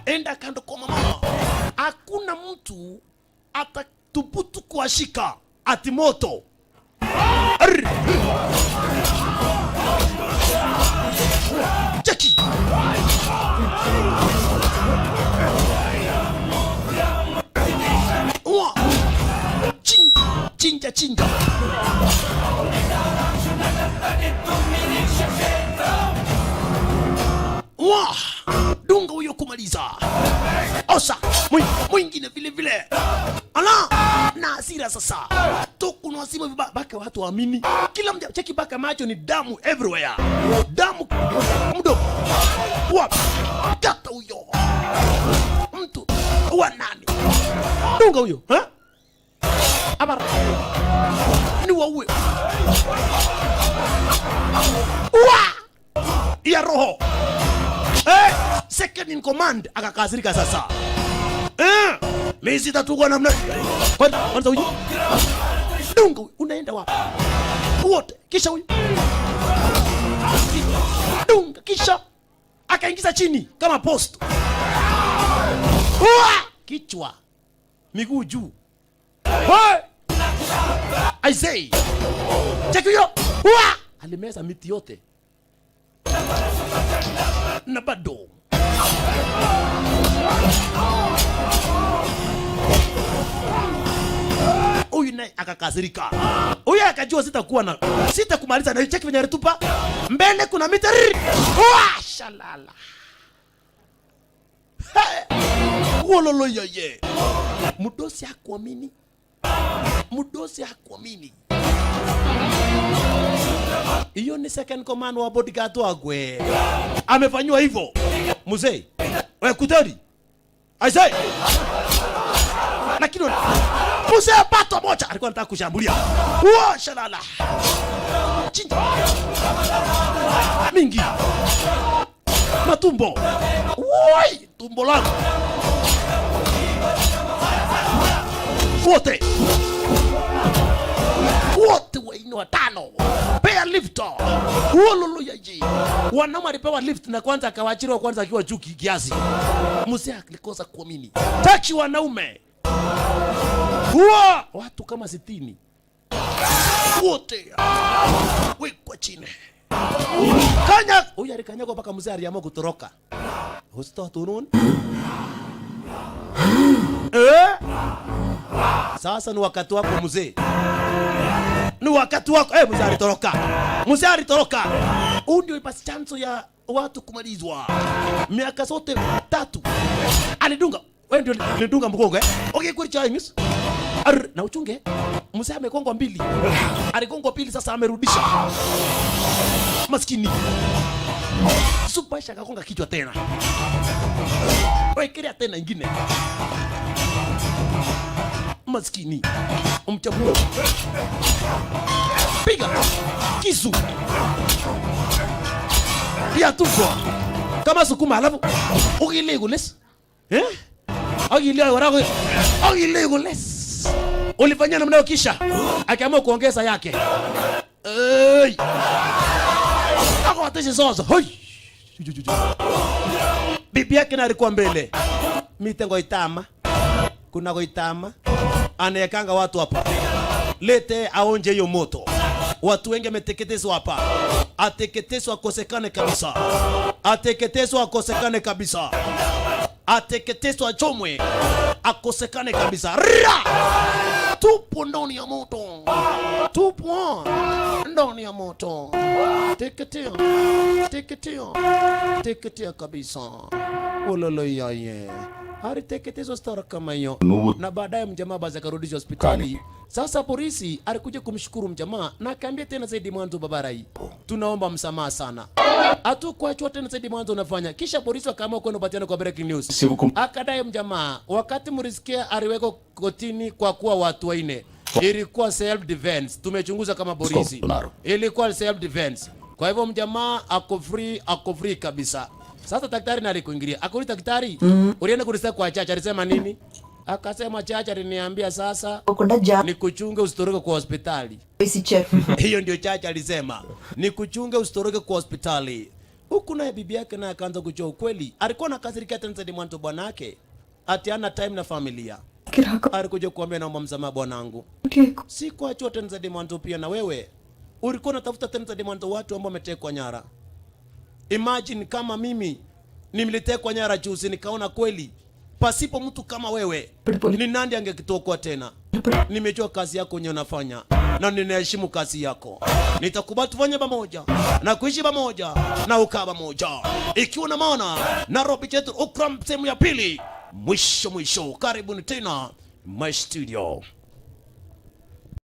Enda kando kwa mama. Hakuna mtu atatubutu kuashika ati moto. Jackie. Chinja. Dunga huyo kumaliza. Osa, mwingine vile. Ala, na hasira sasa. Toku nwasima baka watu waamini. Kila mja cheki baka macho ni damu everywhere. Damu mdo. Kata huyo. Mtu wa nani? Dunga huyo, Abara. Ni waue. Ya roho. Second in command akakasirika sasa. Mimi sitatukwa namna. Kwanza huyu. Dunga unaenda wapi? Wote kisha huyu. Dunga kisha akaingiza chini kama post. Kichwa. Miguu juu. I say. Check hiyo. Alimeza miti yote. Na bado. Huyu naye akakasirika. Huyu akajua sitakumaliza na cheki venye alitupa. Mbele kuna miti. Shalala. Wololo yeye. Mudosi hakuamini. Iyo ni second command wa bodyguard wagwe. Amefanywa hivyo. Mzee, Wewe kutani. I say. Lakini mzee pato moja alikuwa anataka kushambulia. Wa shalala. Chinja. Mingi. Matumbo. Woi, tumbo langu. Wote waini watano pea lifto. Hallelujah ji. Wanaume alipewa lift na kwanza akawaachiliwa kwanza akiwa juu kiasi. Mzee alikosa kuamini. Tachi wanaume. Watu kama 60. Wote wekwa chini. Kanya. Huyu alikanyagwa mpaka mzee aliamua kutoroka. Usitoa tunun. Sasa ni wakati wako mzee. Ni wakati wako. Mzee alitoroka. Mzee alitoroka. Huu ndio ipasi chanzo ya watu kumalizwa. Miaka zote 3. Alidunga. Wewe ndio alidunga mgongo Okay, kwa Chinese. Na uchunge. Mzee amekongwa 2. Alikongwa 2 sasa amerudisha. Maskini. Supasha kakonga kichwa tena. Wekelea tena ingine. Maskini. Umchabu. Piga. Kisu. Pia tuko. Kama sukuma alafu. Ugilegules. Ugilegules. Ugilegules. Ulifanya namna hiyo kisha akiamua kuongeza yake. Akawatesha zozo. Hoi. Bibi yake na alikuwa mbele. Mitengo itama. Kuna goitama. Anayekanga watu hapa. Lete aonje hiyo moto. Watu wengi wameteketezwa hapa. Ateketezwa akosekane kabisa. Ateketezwa akosekane kabisa. Ateketezwa chomwe. Akosekane kabisa. Tupo ndani ya moto. Tupo ndani ya moto. Teketea. Teketea. Teketea kabisa. Ololo yaye. Aliteketezwa stara kama hiyo. Na baadaye mjamaa baza akarudishwa hospitali. Sasa polisi alikuja kumshukuru mjamaa na akaambia tena zaidi mwanzo babarai. Tunaomba msamaha sana. Hatukuachwa tena zaidi mwanzo unafanya. Kisha polisi wakaamua kwenda kupatiana kwa breaking news. Akadai mjamaa wakati mrisikia aliwekwa kotini kwa kuwa watu waine. Ilikuwa self defense. Tumechunguza kama polisi. Ilikuwa self defense. Kwa hivyo mjamaa ako free kabisa. Sasa daktari nali kuingilia. Akuuliza daktari, ulienda kulisa kwa Chacha alisema nini? Akasema Chacha aliniambia sasa nikuchunge usitoroke kwa hospitali. Hiyo ndio Chacha alisema. Nikuchunge usitoroke kwa hospitali. Huku naye bibi yake naye akaanza kujua ukweli. Alikuwa anakasirikia tena zaidi mwanzo bwanake. Ati ana time na familia. Alikuja kuambia naomba msamaha bwanangu. Sikuachwa tena zaidi mwanzo pia na wewe. Ulikuwa unatafuta tena zaidi mwanzo watu ambao wametekwa nyara. Imagine kama mimi nimelitekwa nyara juzi nikaona kweli pasipo mtu kama wewe ni nani angekitokwa tena. Nimejua kazi yako yenyewe unafanya na ninaheshimu kazi yako. Nitakubali tufanye pamoja na kuishi pamoja na ukaa pamoja. Ikiwa na maana Nairobi chetu Okram sehemu ya pili. Mwisho. Karibuni tena my studio.